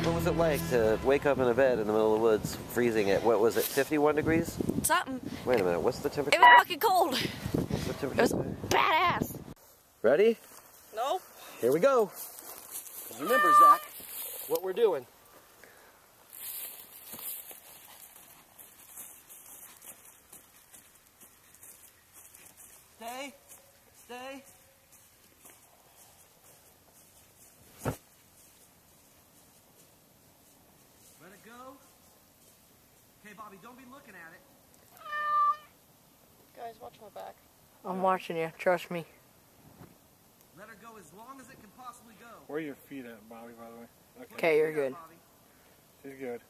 What was it like to wake up in a bed in the middle of the woods, freezing at, what was it, 51 degrees? Something. Wait a minute, what's the temperature? It was fucking cold. What's the temperature? It was badass. Ready? No. Here we go. Remember, Zach, what we're doing. Stay. Stay. Let it go. Okay, Bobby, don't be looking at it. Guys, watch my back. I'm watching you. Trust me. Let her go as long as it can possibly go. Where are your feet at, Bobby, by the way? Okay, you're good. She's good.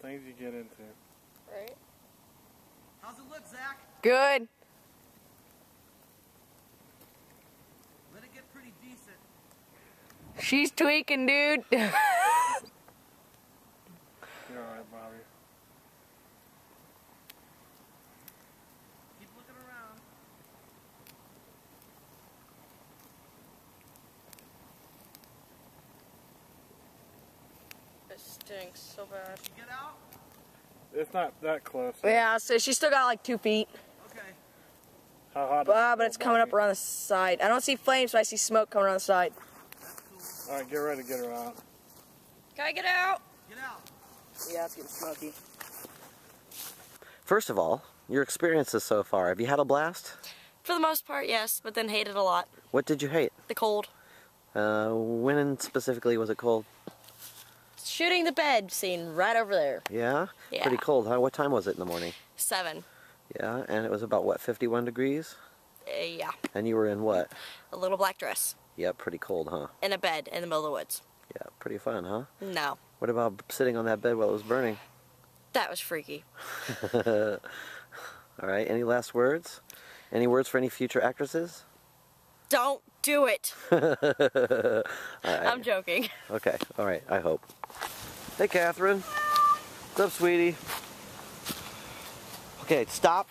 Things you get into. Right? How's it look, Zach? Good. Let it get pretty decent. She's tweaking, dude. You're alright, Bobby. Keep looking around. It stinks so bad. Did you get out? It's not that close. Yeah, so she's still got like 2 feet. Okay. How hot is But it, it's coming up Bobby? around the side. I don't see flames, but I see smoke coming around the side. Alright, get ready to get her out. Can I get out? Get out. Yeah, it's getting smoky. First of all, your experiences so far, have you had a blast? For the most part, yes, but then hated a lot. What did you hate? The cold. When specifically was it cold? Shooting the bed scene right over there. Yeah? Yeah. Pretty cold, huh? What time was it in the morning? 7. Yeah, and it was about, what, 51 degrees? Yeah. And you were in what? A little black dress. Yeah, pretty cold, huh? In a bed in the middle of the woods. Yeah, pretty fun, huh? No. What about sitting on that bed while it was burning? That was freaky. All right, any last words? Any words for any future actresses? Don't do it. All right. I'm joking. Okay, all right, I hope. Hey, Catherine. What's up, sweetie? Okay, stop.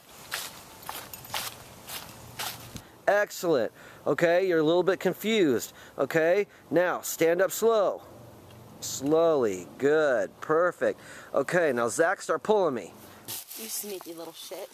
Excellent. Okay, you're a little bit confused. Okay, now stand up slow. Slowly. Good. Perfect. Okay, now Zach, start pulling me. You sneaky little shit.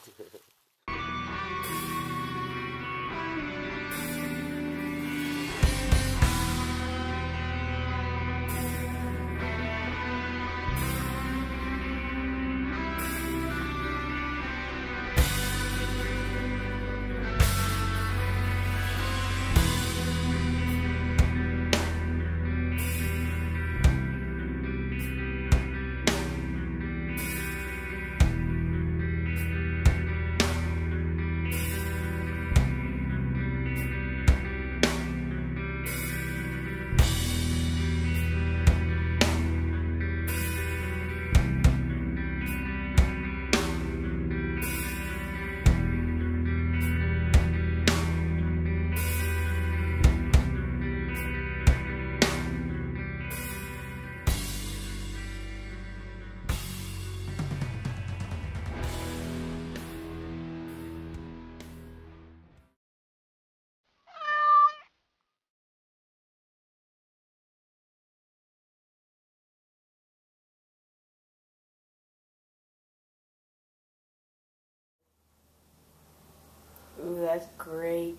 Ooh, that's great.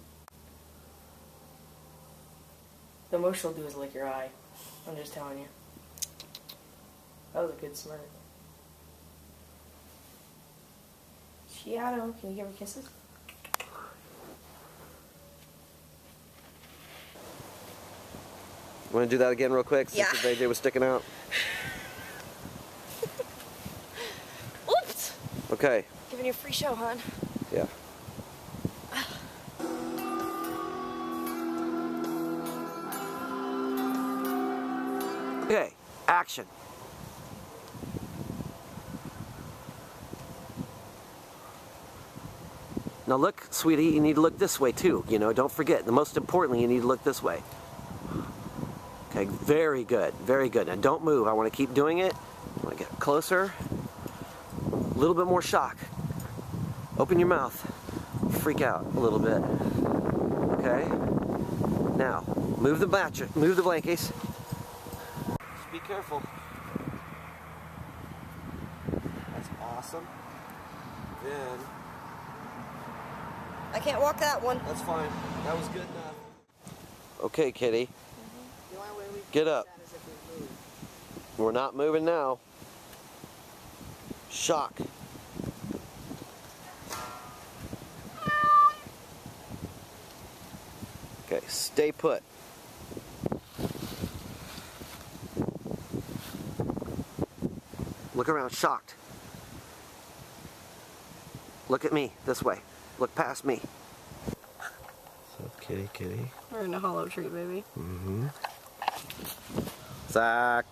The most she'll do is lick your eye. I'm just telling you. That was a good smirk. Shiado, can you give her kisses? You want to do that again real quick? Yeah. Since the AJ was sticking out? Oops! Okay. Giving you a free show, hon. Yeah. Okay, action. Now look, sweetie, you need to look this way too. You know, don't forget, the most importantly, you need to look this way. Okay, very good, very good. Now don't move, I want to keep doing it. I want to get closer. A little bit more shock. Open your mouth. Freak out a little bit. Okay? Now, move the blankets. Just be careful. That's awesome. Then, I can't walk that one. that's fine. That was good enough. Okay, kitty. Get up. We're not moving now. Shock. Okay, stay put. Look around, shocked. Look at me, this way. Look past me. So, kitty, kitty. We're in a hollow tree, baby. Mm-hmm. Zach.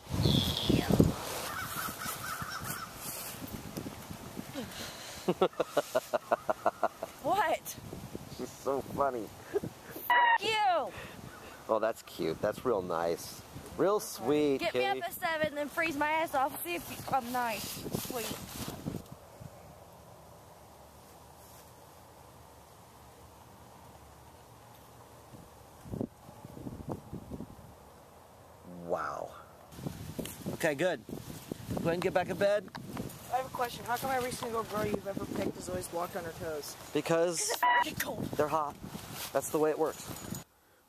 What? She's so funny. You! Oh, that's cute. That's real nice. Real sweet, Get kitty. me up at 7, then freeze my ass off. See if I'm nice. Sweet. Wow. Okay, good. Go ahead and get back in bed. I have a question. How come every single girl you've ever picked has always walked on her toes? Because Get cold. they're hot. That's the way it works.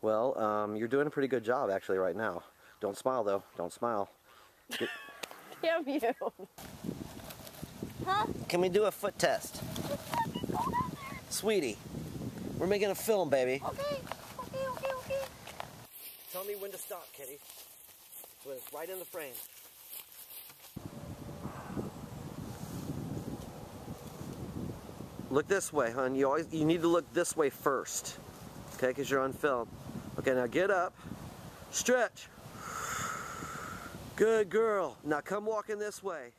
Well, you're doing a pretty good job actually right now. Don't smile though. Don't smile. Damn you. Huh? Can we do a foot test? Sweetie, we're making a film, baby. Okay. Tell me when to stop, kitty. When it's right in the frame. Look this way, hon. You need to look this way first. Okay, because you're on film. Okay, now get up. Stretch. Good girl. Now come walking this way.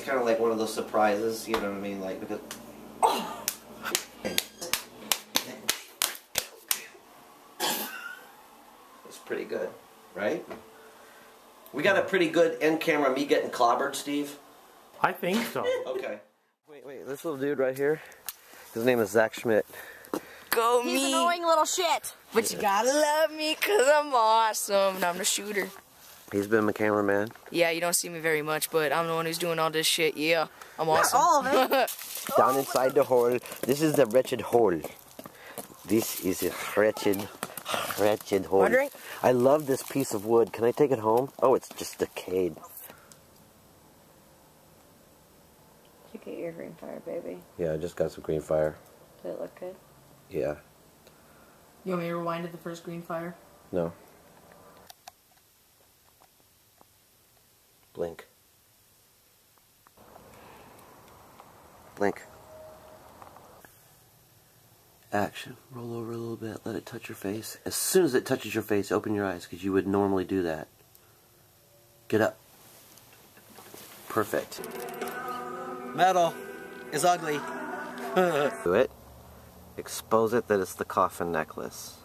Kind of like one of those surprises, you know what I mean? Like, because. Oh. It's pretty good, right? We got a pretty good end camera, me getting clobbered, Steve. I think so. Okay. Wait, this little dude right here, his name is Zach Schmidt. Go me. He's an annoying little shit. But you gotta love me because I'm awesome and I'm the shooter. He's been my cameraman. Yeah, you don't see me very much, but I'm the one who's doing all this shit. Yeah, I'm awesome. Not all of it. Down inside the hole. This is the wretched hole. This is a wretched hole. Wondering? I love this piece of wood. Can I take it home? Oh, it's just decayed. Did you get your green fire, baby? Yeah, I just got some green fire. Did it look good? Yeah. You want me to rewind to the first green fire? No. Blink. Blink. Action. Roll over a little bit. Let it touch your face. As soon as it touches your face, open your eyes because you would normally do that. Get up. Perfect. Metal is ugly. Do it. Expose it that it's the coffin necklace.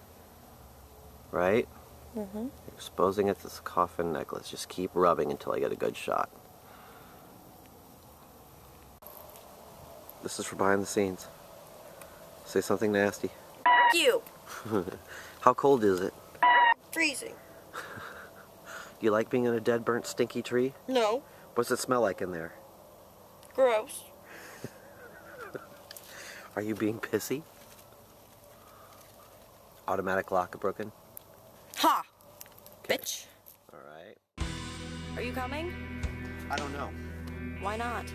Right? Mm-hmm. Exposing it to this coffin necklace. Just keep rubbing until I get a good shot. This is for behind the scenes. Say something nasty. You. How cold is it? Freezing. Do you like being in a dead, burnt, stinky tree? No. What's it smell like in there? Gross. Are you being pissy? Automatic lock broken? Ha! Bitch. Alright. Are you coming? I don't know. Why not?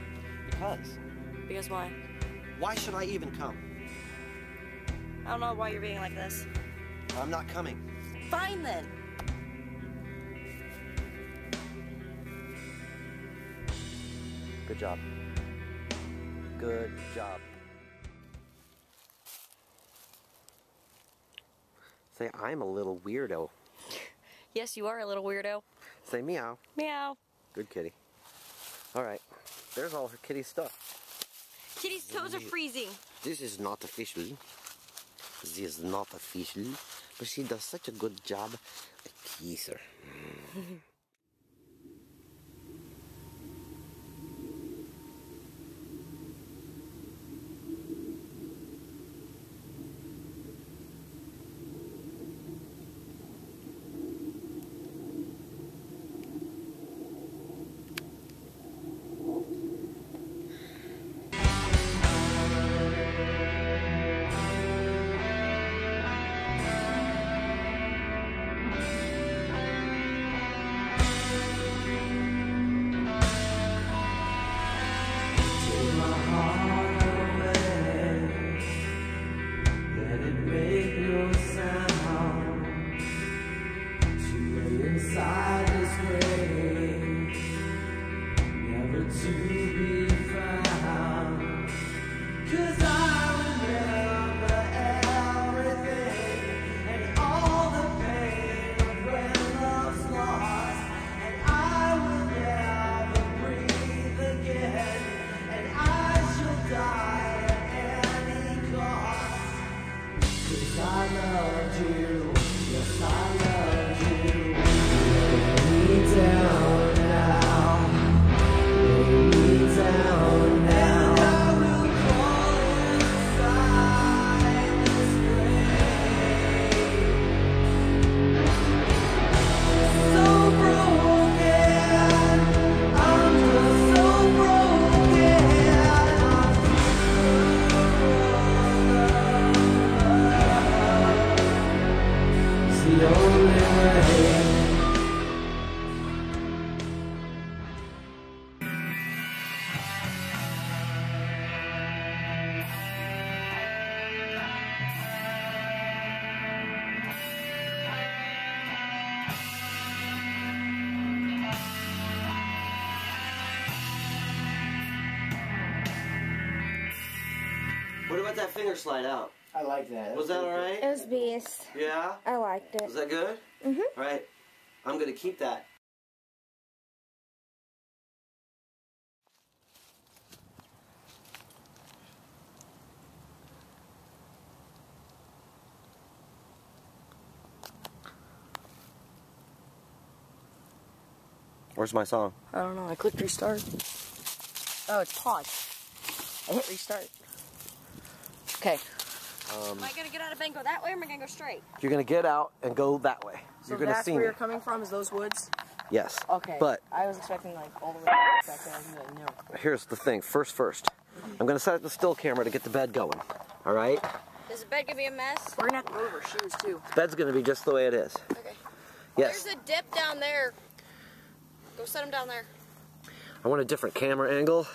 Because. Because why? Why should I even come? I don't know why you're being like this. I'm not coming. Fine then. Good job. Good job. Say, I'm a little weirdo. Yes, you are a little weirdo. Say meow. Meow. Good kitty. Alright. There's all her kitty stuff. Kitty's toes are freezing. This is not official. This is not official. But she does such a good job. I kiss her. What about that finger slide out? I like that. Was that alright? It was beast. Yeah? I liked it. Was that good? Mhm. Alright. I'm gonna keep that. Where's my song? I don't know. I clicked restart. Oh, it's pause. I hit restart. Okay. Am I gonna get out of bed and go that way, or am I gonna go straight? You're gonna get out and go that way. So You're gonna that's see where me. you're coming from, is those woods? Yes. Okay. But I was expecting like all the way back there. No. here's the thing. First. I'm gonna set up the still camera to get the bed going. Alright? Is the bed gonna be a mess? We're gonna have to move our shoes too. The bed's gonna be just the way it is. Okay. Yes. There's a dip down there. Go set them down there. I want a different camera angle.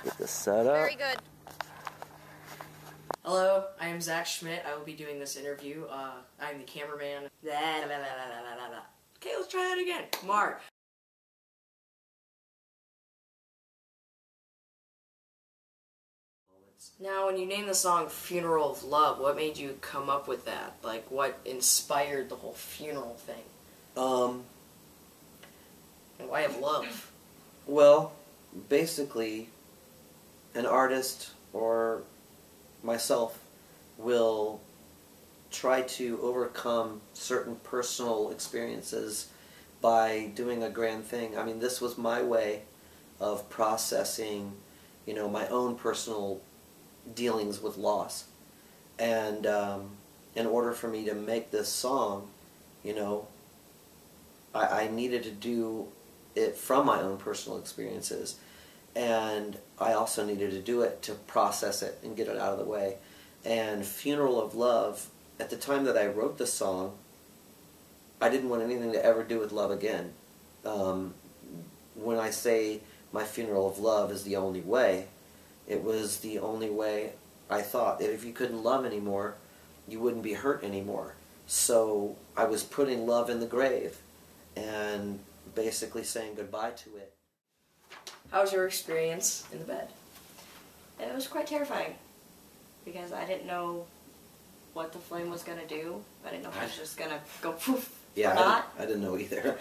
Get this set up. Very good. Hello, I am Zach Schmidt. I will be doing this interview. I'm the cameraman. Okay, let's try that again. Mark. Now, when you named the song Funeral of Love, what made you come up with that? Like, what inspired the whole funeral thing? And why of love? Well, basically, an artist or myself will try to overcome certain personal experiences by doing a grand thing. I mean, this was my way of processing, you know, my own personal dealings with loss. And in order for me to make this song, you know, I needed to do it from my own personal experiences. And I also needed to do it to process it and get it out of the way. And Funeral of Love, at the time that I wrote the song, I didn't want anything to ever do with love again. When I say my funeral of love is the only way, it was the only way I thought that if you couldn't love anymore, you wouldn't be hurt anymore. So I was putting love in the grave and basically saying goodbye to it. How was your experience in the bed? It was quite terrifying because I didn't know what the flame was going to do. I didn't know if it was just going to go poof or not. I didn't know either.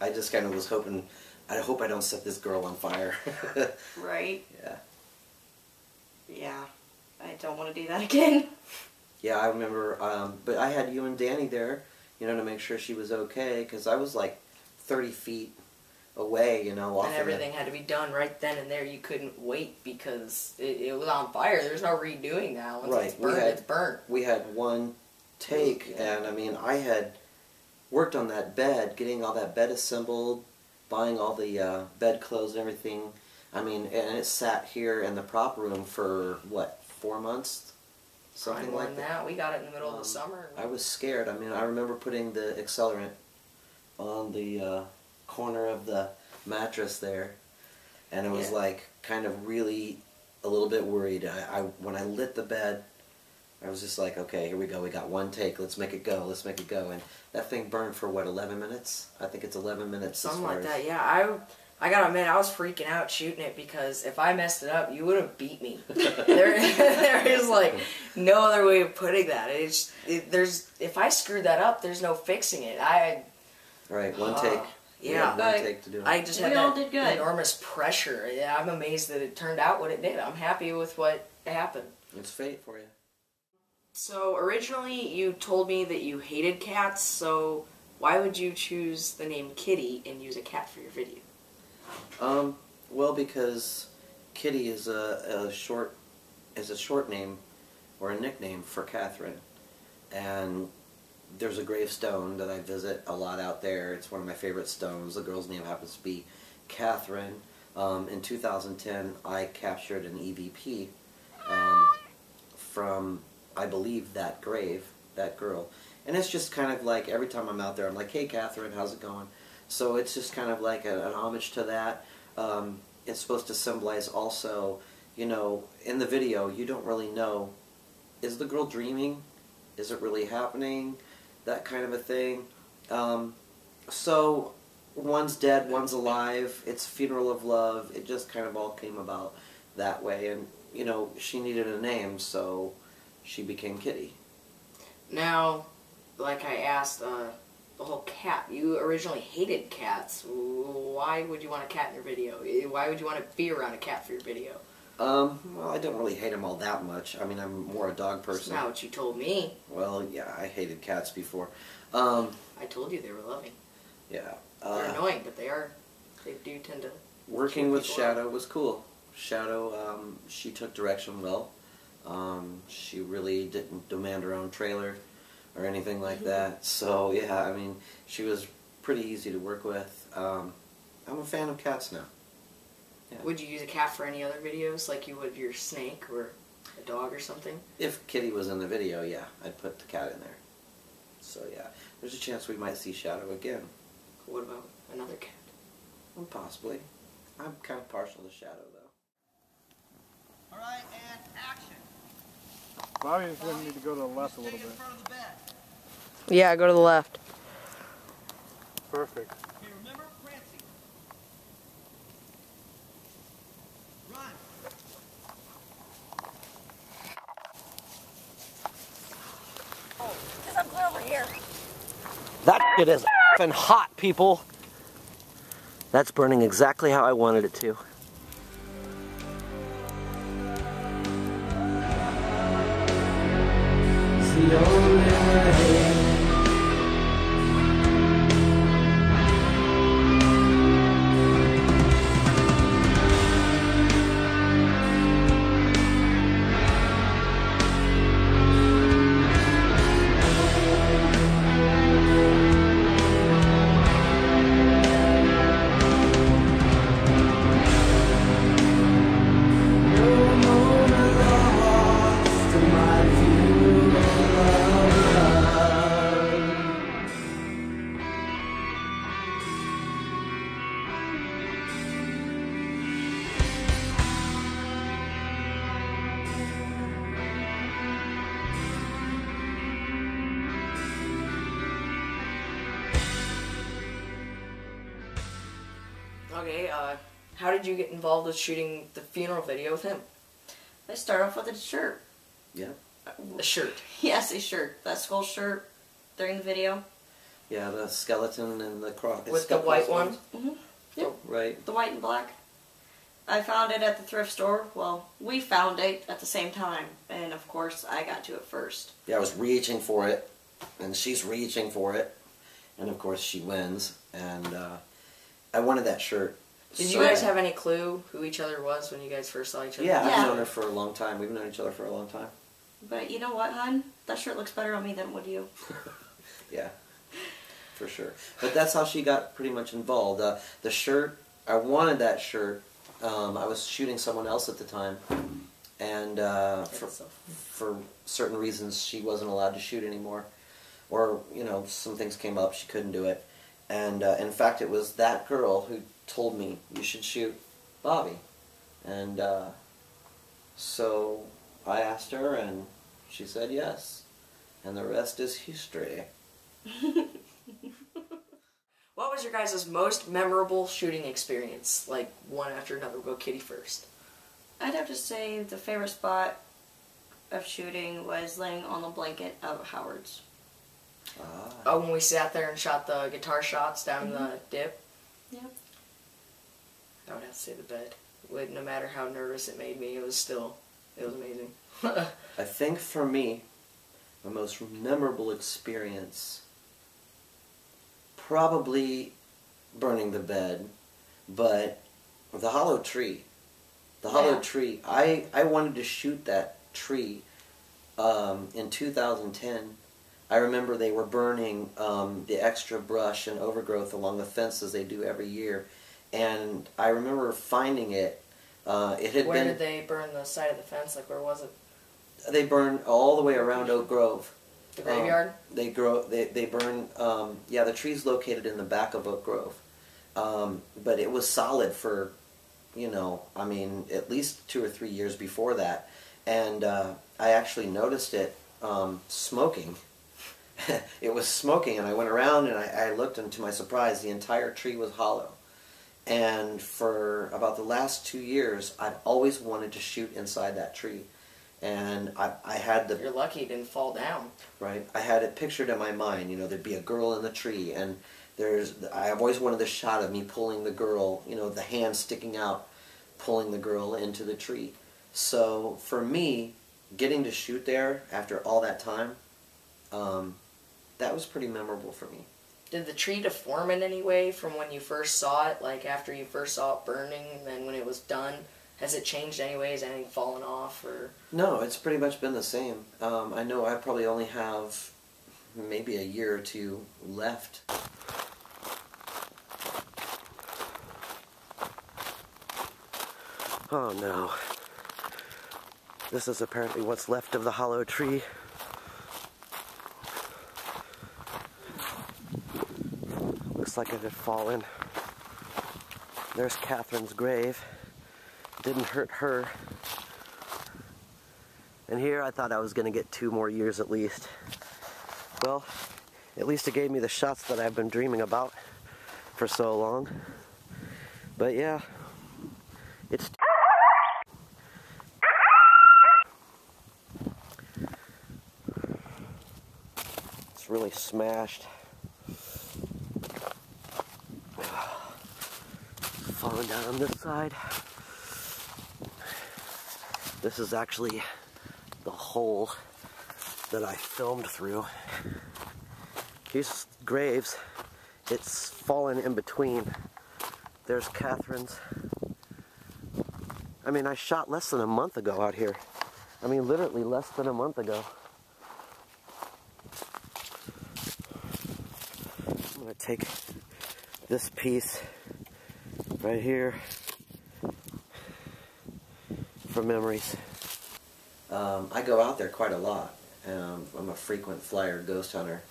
I just kind of was hoping, I hope I don't set this girl on fire. Right? Yeah. Yeah. I don't want to do that again. Yeah, I remember, but I had you and Danny there, you know, to make sure she was okay, because I was like 30 feet away, you know. And everything had to be done right then and there. You couldn't wait because it was on fire. There's no redoing that. Once it's burnt, it's burnt. We had one take, and I mean, I had worked on that bed, getting all that bed assembled, buying all the bed clothes and everything. I mean, and it sat here in the prop room for, what, 4 months? Something like that. We got it in the middle of the summer. I was scared. I mean, I remember putting the accelerant on the corner of the mattress there, and I was like kind of really a little bit worried. When I lit the bed, I was just like, okay, here we go. We got one take. Let's make it go. Let's make it go. And that thing burned for what, 11 minutes? I think it's 11 minutes. Something like that. Yeah, I gotta admit, I was freaking out shooting it because if I messed it up, you would have beat me. there is like no other way of putting that. If I screwed that up, there's no fixing it. Right, one take. Yeah, one take to do it. I just had that enormous pressure. Yeah, I'm amazed that it turned out what it did. I'm happy with what happened. It's fate for you. So originally, you told me that you hated cats. So why would you choose the name Kitty and use a cat for your video? Well, because Kitty is a short name or a nickname for Catherine, and there's a gravestone that I visit a lot out there. It's one of my favorite stones. The girl's name happens to be Catherine. In 2010, I captured an EVP from, I believe, that grave, that girl, and it's just kind of like every time I'm out there, I'm like, hey, Catherine, how's it going? So it's just kind of like an homage to that. It's supposed to symbolize also, you know, in the video, you don't really know, is the girl dreaming? Is it really happening? That kind of a thing. So one's dead, one's alive. It's Funeral of Love. It just kind of all came about that way. And, you know, she needed a name, so she became Kitty. Now, like I asked, the whole cat. You originally hated cats. Why would you want a cat in your video? Why would you want to be around a cat for your video? Well, I don't really hate them all that much. I mean, I'm more a dog person. That's not what you told me. Well, yeah, I hated cats before. I told you they were loving. Yeah. They're annoying, but they do tend to... Working with Shadow was cool. Shadow, she took direction well. She really didn't demand her own trailer or anything like that. So, yeah, I mean, she was pretty easy to work with. I'm a fan of cats now. Yeah. Would you use a cat for any other videos, like you would your snake or a dog or something? If Kitty was in the video, yeah, I'd put the cat in there. So, yeah, there's a chance we might see Shadow again. What about another cat? Well, possibly. I'm kind of partial to Shadow, though. Alright, and action. Bobby's going to need to go to the left a little bit. In front of the bed. Yeah, go to the left. Perfect. Okay, remember, prancing. Run. It is f***ing hot, people. That's burning exactly how I wanted it to. It's the only way. Okay, how did you get involved with shooting the funeral video with him? Let's start off with a shirt. Yeah. A shirt. Yes, a shirt. That skull shirt during the video. Yeah, the skeleton and the cross. With the white one? Mm-hmm. Yep. Right. The white and black. I found it at the thrift store. Well, we found it at the same time. And of course, I got to it first. Yeah, I was reaching for it, and she's reaching for it, and of course she wins, and I wanted that shirt. Did you guys have any clue who each other was when you guys first saw each other? Yeah, Yeah. I've known her for a long time. We've known each other for a long time. But you know what, hon? That shirt looks better on me than would you. Yeah, for sure. But that's how she got pretty much involved. The shirt, I wanted that shirt. I was shooting someone else at the time, and for certain reasons she wasn't allowed to shoot anymore. Or, you know, some things came up, she couldn't do it. And in fact, it was that girl who told me, you should shoot Bobbi. And so I asked her, and she said yes. And the rest is history. What was your guys' most memorable shooting experience? Like, one after another. We'll go Kitty first. I'd have to say the favorite spot of shooting was laying on the blanket of Howard's. Oh, when we sat there and shot the guitar shots down the dip? Yep. I would have to say the bed. No matter how nervous it made me, it was amazing. I think for me, the most memorable experience, probably burning the bed, but the hollow tree. The hollow tree. I wanted to shoot that tree in 2010. I remember they were burning the extra brush and overgrowth along the fence as they do every year, and I remember finding it. It had Where been. did they burn the side of the fence? Like, where was it? They burned all the way around Oak Grove. The graveyard? They burn. Yeah, the tree's located in the back of Oak Grove, but it was solid for, you know, I mean, at least 2 or 3 years before that, and I actually noticed it smoking. It was smoking, and I went around and I looked, and to my surprise, the entire tree was hollow. And for about the last 2 years, I've always wanted to shoot inside that tree. And I had the... You're lucky it didn't fall down. Right. I had it pictured in my mind, you know, there'd be a girl in the tree, and I've always wanted the shot of me pulling the girl, you know, the hand sticking out, pulling the girl into the tree. So, for me, getting to shoot there after all that time, that was pretty memorable for me. Did the tree deform in any way from when you first saw it? Like, after you first saw it burning, and then when it was done? Has it changed any way? Has anything fallen off? Or No, it's pretty much been the same. I know I probably only have maybe a year or two left. Oh no. This is apparently what's left of the hollow tree. Looks like it had fallen. There's Catherine's grave. Didn't hurt her. And here I thought I was going to get 2 more years at least. Well, at least it gave me the shots that I've been dreaming about for so long. But yeah, it's really smashed. falling down on this side. This is actually the hole that I filmed through. These graves, it's fallen in between. There's Catherine's. I mean, I shot less than a month ago out here. I mean, literally less than a month ago. I'm gonna take this piece right here for memories. I go out there quite a lot. I'm a frequent flyer ghost hunter,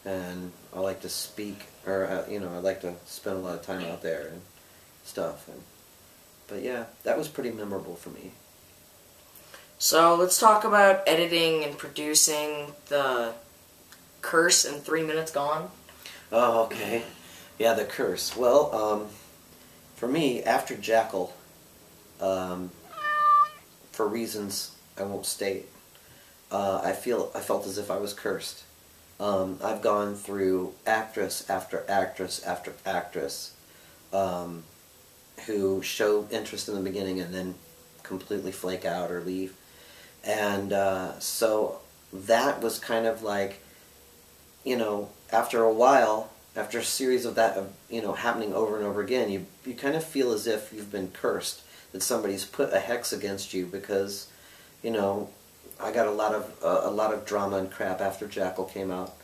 and I like to speak, or you know, I like to spend a lot of time out there and stuff. But yeah, that was pretty memorable for me. So let's talk about editing and producing the Curse in 3 Minutes Gone. Oh, okay. Yeah, the Curse. Well, for me, after Jackal, for reasons I won't state, I felt as if I was cursed. I've gone through actress after actress after actress who show interest in the beginning and then completely flake out or leave. And so that was kind of like, you know, after a while, after a series of that, you know, happening over and over again, you kind of feel as if you've been cursed, that somebody's put a hex against you, because, you know, I got a lot of drama and crap after Jackal came out,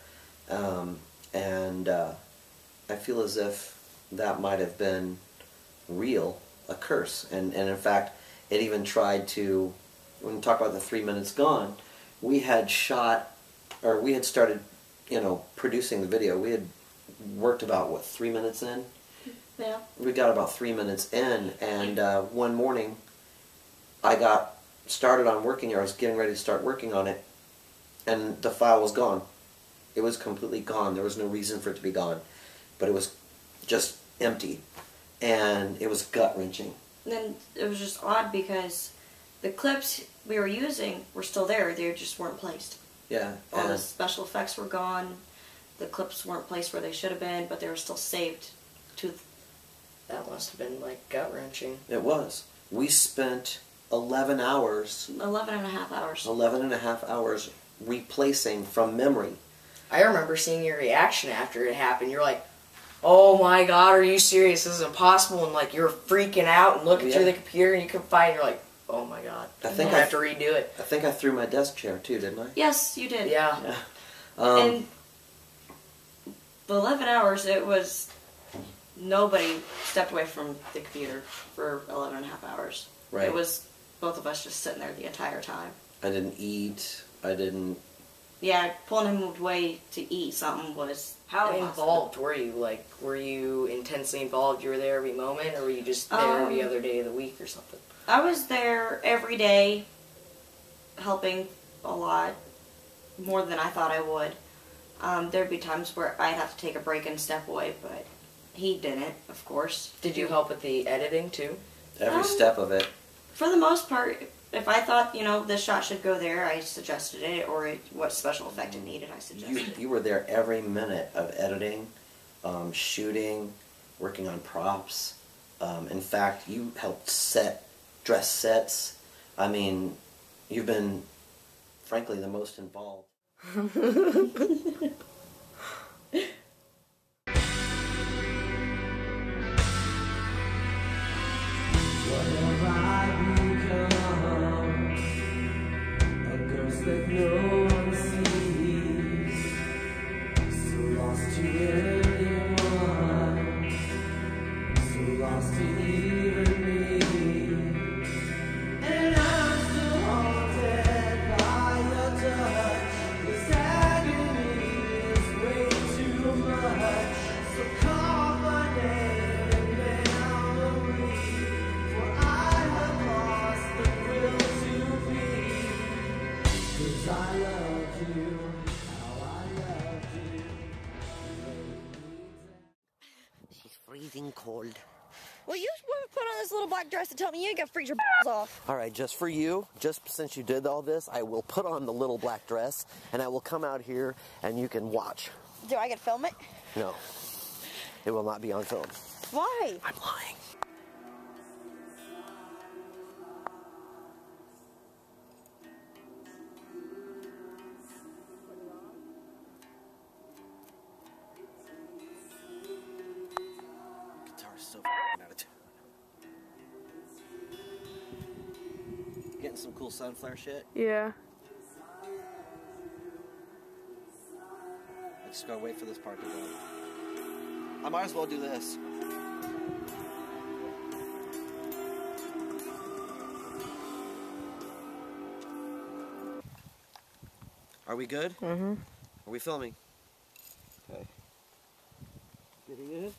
and I feel as if that might have been real, a curse, and in fact, it even tried to. When we talk about the 3 Minutes Gone, we had shot, or we had started, you know, producing the video. We had worked about, what, 3 minutes in? Yeah. We got about 3 minutes in, and one morning, I got started on working, or I was getting ready to start working on it, and the file was gone. It was completely gone. There was no reason for it to be gone, but it was just empty, and it was gut-wrenching. And then it was just odd because the clips we were using were still there. They just weren't placed. Yeah. All the special effects were gone. The clips weren't placed where they should have been, but they were still saved to... That must have been, like, gut-wrenching. It was. We spent 11 hours... 11 and a half hours. 11 and a half hours replacing from memory. I remember seeing your reaction after it happened. You're like, oh my god, are you serious? This is impossible. And, like, you're freaking out and looking through the computer and you couldn't find it. You're like, oh my god. I think I have to redo it. I think I threw my desk chair too, didn't I? Yes, you did. Yeah. And the 11 hours, it was... Nobody stepped away from the computer for 11 and a half hours. Right. It was both of us just sitting there the entire time. I didn't eat. I didn't... Yeah, pulling him away to eat something was... How impossible. involved were you? Like, were you intensely involved? You were there every moment? Or were you just there every other day of the week or something? I was there every day, helping a lot, more than I thought I would. There'd be times where I'd have to take a break and step away, but he didn't, of course. Did you help with the editing, too? Every step of it. For the most part, if I thought, you know, this shot should go there, I suggested it, or what special effect it needed, I suggested it. You were there every minute of editing, shooting, working on props. In fact, you helped dress sets. I mean, you've been, frankly, the most involved. That no one sees, so lost to anyone, so lost to even me, and I'm still haunted by your touch. This agony is way too much, so call my name in memory, for I have lost the will to be. 'Cause I loved you, how I loved you. She's freezing cold. Well, you put on this little black dress and tell me you ain't gonna freeze your off. All right, just for you, just since you did all this, I will put on the little black dress, and I will come out here, and you can watch. Do I get to film it? No, it will not be on film. Why? I'm lying. Out of tune. Getting some cool sunflare shit. Yeah. I just gotta wait for this part to go. I might as well do this. Are we good? Mm-hmm. Are we filming? Okay. Kitty good?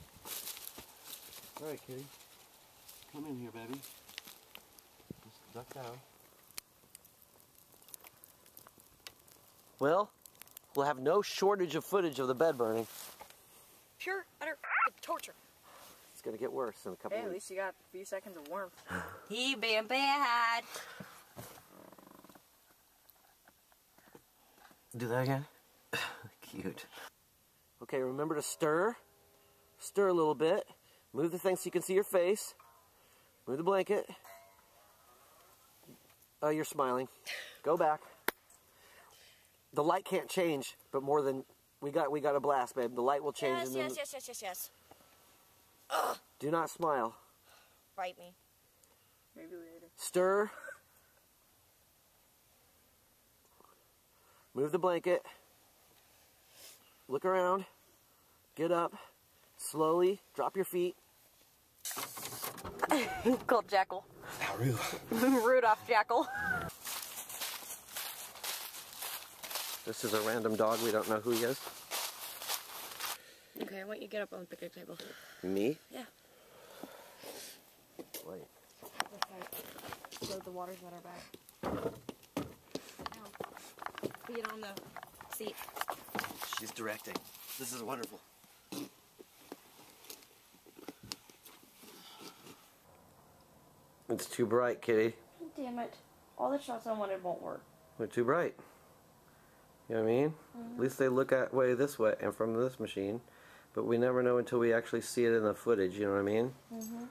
Alright, Kitty. Come in here, baby. Just duck down. Well, we'll have no shortage of footage of the bed burning. Pure, utter torture. It's gonna get worse in a couple Hey, at weeks. least you got a few seconds of warmth. He been bad. Do that again? Cute. Okay, remember to stir. Stir a little bit. Move the thing so you can see your face. Move the blanket. Oh, you're smiling. Go back. The light can't change, but more than we got a blast, babe. The light will change. Yes, and then yes. Do not smile. Bite me. Maybe later. Stir. Move the blanket. Look around. Get up. Slowly. Drop your feet. Called Jackal. Haru. Rudolph Jackal. This is a random dog. We don't know who he is. Okay, I want you to get up on the picnic table. Me? Yeah. Wait. So the water's at our back. Feet on the seat. She's directing. This is wonderful. It's too bright, Kitty. Damn it. All the shots I wanted won't work. They're too bright. You know what I mean? At least they look at way this way and from this machine, but we never know until we actually see it in the footage. You know what I mean? Mm-hmm.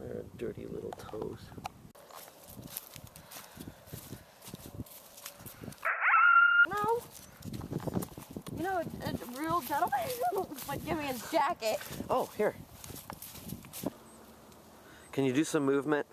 They're dirty little toes. No. You know, a real gentleman would give me his jacket. Oh, here. Can you do some movement?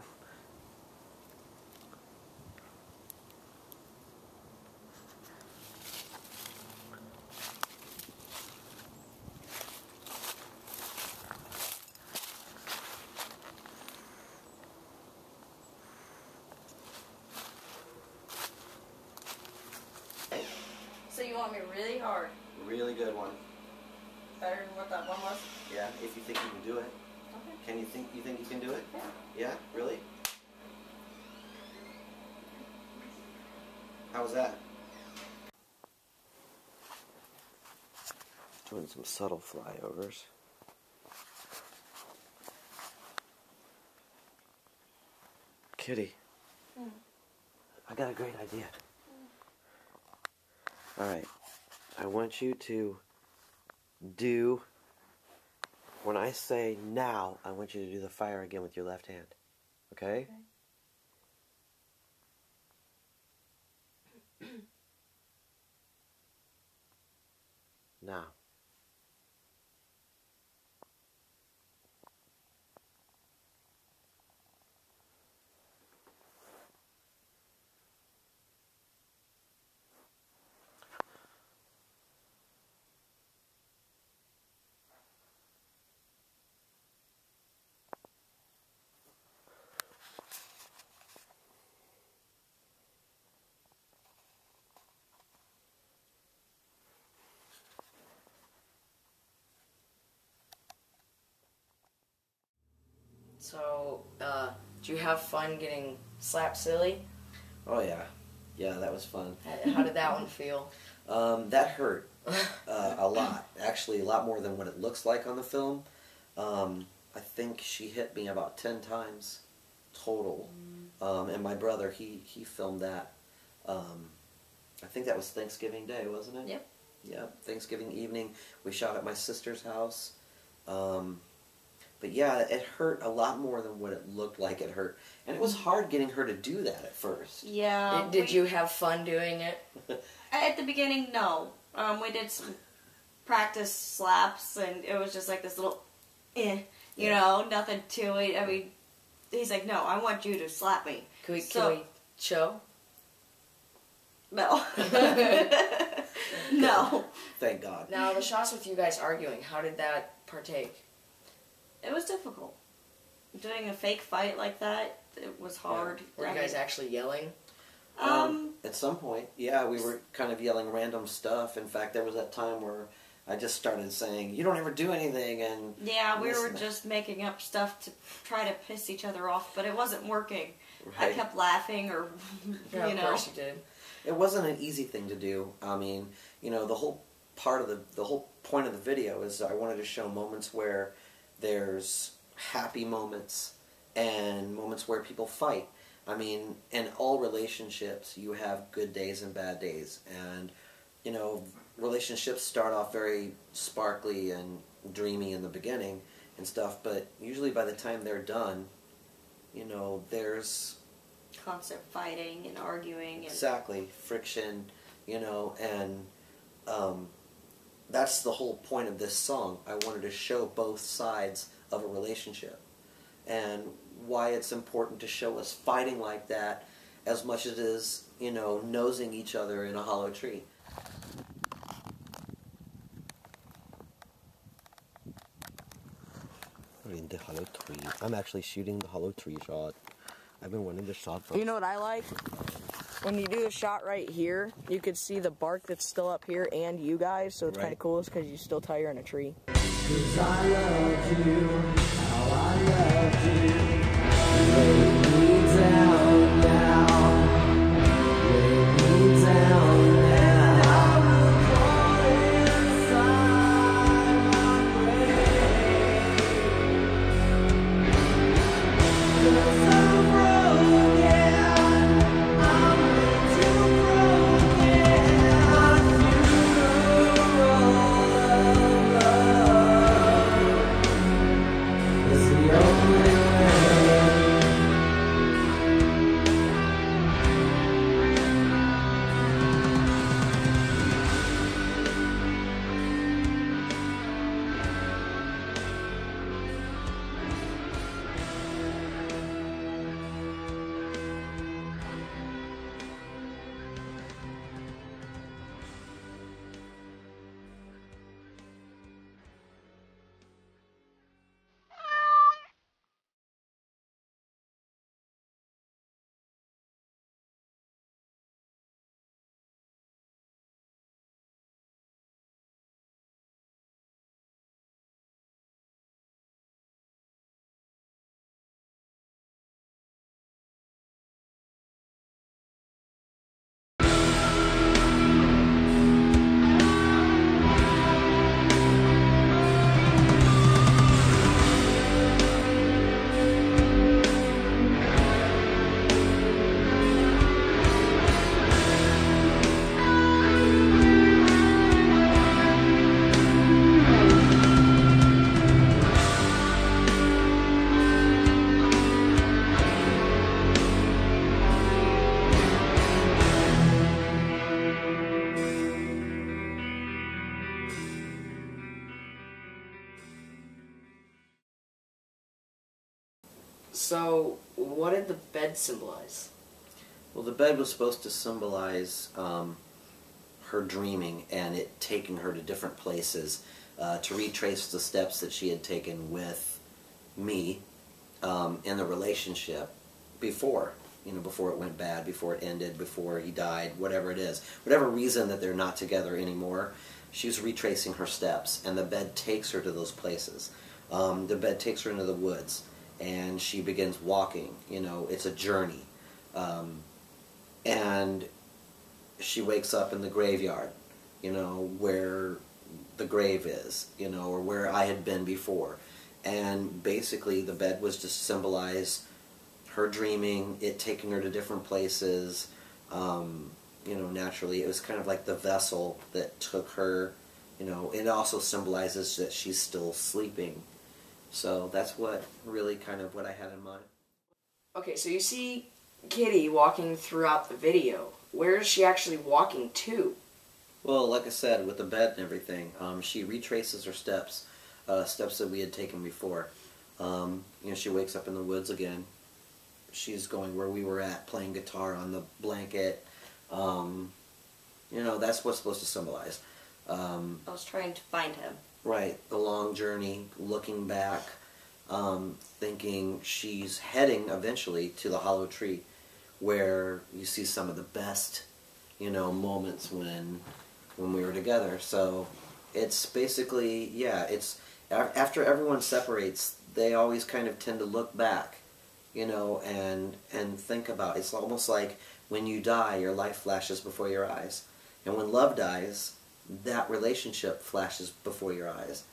So you want me really hard? Really good one. Better than what that one was? Yeah, if you think you can do it. Okay. Can you think you can do it? Yeah. Yeah? Really? How was that? Doing some subtle flyovers. Kitty. I got a great idea. Alright. I want you to do, when I say now, I want you to do the fire again with your left hand. Okay? Now. So, did you have fun getting slapped silly? Oh yeah. Yeah, that was fun. How did that one feel? That hurt a lot. Actually, a lot more than what it looks like on the film. I think she hit me about 10 times total. And my brother, he filmed that. I think that was Thanksgiving Day, wasn't it? Yep. Yeah, Thanksgiving evening, we shot at my sister's house. But yeah, it hurt a lot more than what it looked like it hurt. And it was hard getting her to do that at first. Yeah. Did you have fun doing it? At the beginning, no. We did some practice slaps, and it was just like this little, you know, nothing to it. I mean, he's like, no, I want you to slap me. Can we show? No. No. Thank God. Now, the shots with you guys arguing, how did that partake? It was difficult. Doing a fake fight like that, it was hard. Were you guys actually yelling? At some point, yeah, we were kind of yelling random stuff. In fact, there was that time where I just started saying, "You don't ever do anything," and yeah, we were just making up stuff to try to piss each other off, but it wasn't working. Right. I kept laughing, or Yeah, you know. of course you did. It wasn't an easy thing to do. I mean, you know, the whole point of the video is I wanted to show moments where there's happy moments and moments where people fight. I mean, in all relationships, you have good days and bad days. And, you know, relationships start off very sparkly and dreamy in the beginning and stuff, but usually by the time they're done, you know, there's constant fighting and arguing. And exactly, friction, you know, and that's the whole point of this song. I wanted to show both sides of a relationship and why it's important to show us fighting like that as much as it is, you know, nosing each other in a hollow tree. In the hollow tree. I'm actually shooting the hollow tree shot. I've been wanting to shot for... You know what I like? When you do a shot right here, you could see the bark that's still up here and you guys, so it's kind of cool because you still tell you're in a tree. 'Cause I loved you, how I loved you. Lay me down now, lay me down now. I will crawl inside my grave. 'Cause I'm broken, I'm way too broken. My funeral of love is the only way. So, what did the bed symbolize? Well, the bed was supposed to symbolize her dreaming and it taking her to different places to retrace the steps that she had taken with me in the relationship before, you know, before it went bad, before it ended, before he died, whatever it is. Whatever reason that they're not together anymore, she was retracing her steps, and the bed takes her to those places. The bed takes her into the woods, and she begins walking. You know, it's a journey. And she wakes up in the graveyard, you know, where the grave is, you know, or where I had been before. And basically the bed was to symbolize her dreaming, it taking her to different places, you you know, naturally. It was kind of like the vessel that took her, you know. It also symbolizes that she's still sleeping. So that's what really kind of what I had in mind. Okay, so you see Kitty walking throughout the video. Where is she actually walking to? Well, like I said, with the bed and everything, she retraces her steps, steps that we had taken before. You know, she wakes up in the woods again. She's going where we were at, playing guitar on the blanket. You know, that's what's supposed to symbolize. I was trying to find him. Right, the long journey, looking back, thinking she's heading eventually to the hollow tree, where you see some of the best, you know, moments when we were together. So it's basically, yeah, it's after everyone separates, they always kind of tend to look back, you know, and think about, it's almost like when you die, your life flashes before your eyes. And when love dies, that relationship flashes before your eyes.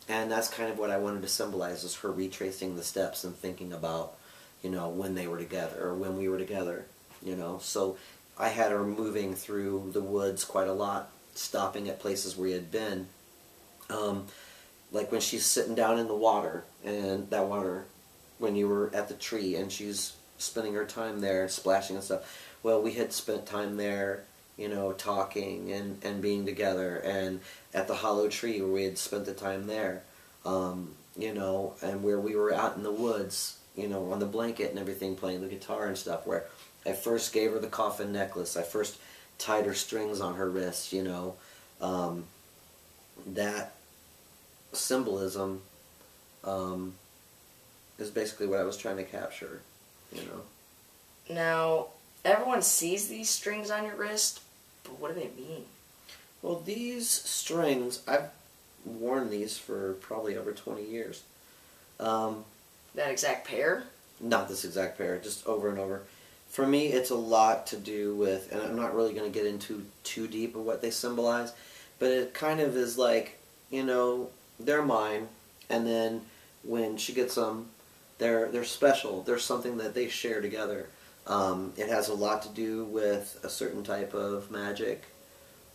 And that's kind of what I wanted to symbolize, is her retracing the steps and thinking about, you know, when they were together, or when we were together, you know. So I had her moving through the woods quite a lot, stopping at places where we had been. Like when she's sitting down in the water, and that water, when you were at the tree, and she's spending her time there, splashing and stuff. Well, we had spent time there, you know, talking and being together, and at the hollow tree where we had spent the time there, you know, and where we were out in the woods, you know, on the blanket and everything, playing the guitar and stuff, where I first gave her the coffin necklace, I first tied her strings on her wrist, you know. That symbolism is basically what I was trying to capture, you know. Now, everyone sees these strings on your wrist, but what do they mean? Well, these strings, I've worn these for probably over 20 years. That exact pair? Not this exact pair, just over and over. For me, it's a lot to do with, and I'm not really going to get into too deep of what they symbolize, but it kind of is like, you know, they're mine, and then when she gets them, they're special. They're something that they share together. It has a lot to do with a certain type of magic.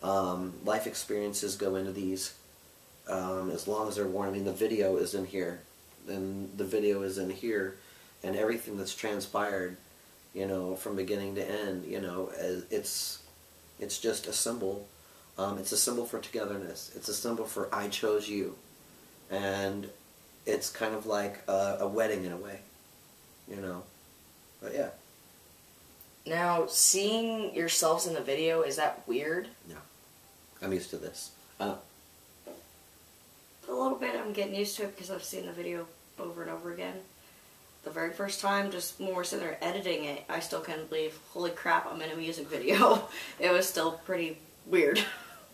Life experiences go into these, as long as they're worn. I mean, the video is in here, and the video is in here, and everything that's transpired, you know, from beginning to end, you know, it's just a symbol. It's a symbol for togetherness. It's a symbol for I chose you. And it's kind of like a wedding in a way, you know. But yeah. Now, seeing yourselves in the video, is that weird? No. I'm used to this. A little bit. I'm getting used to it because I've seen the video over and over again. The very first time, just when we're sitting there editing it, I still couldn't believe, holy crap, I'm in a music video. It was still pretty weird.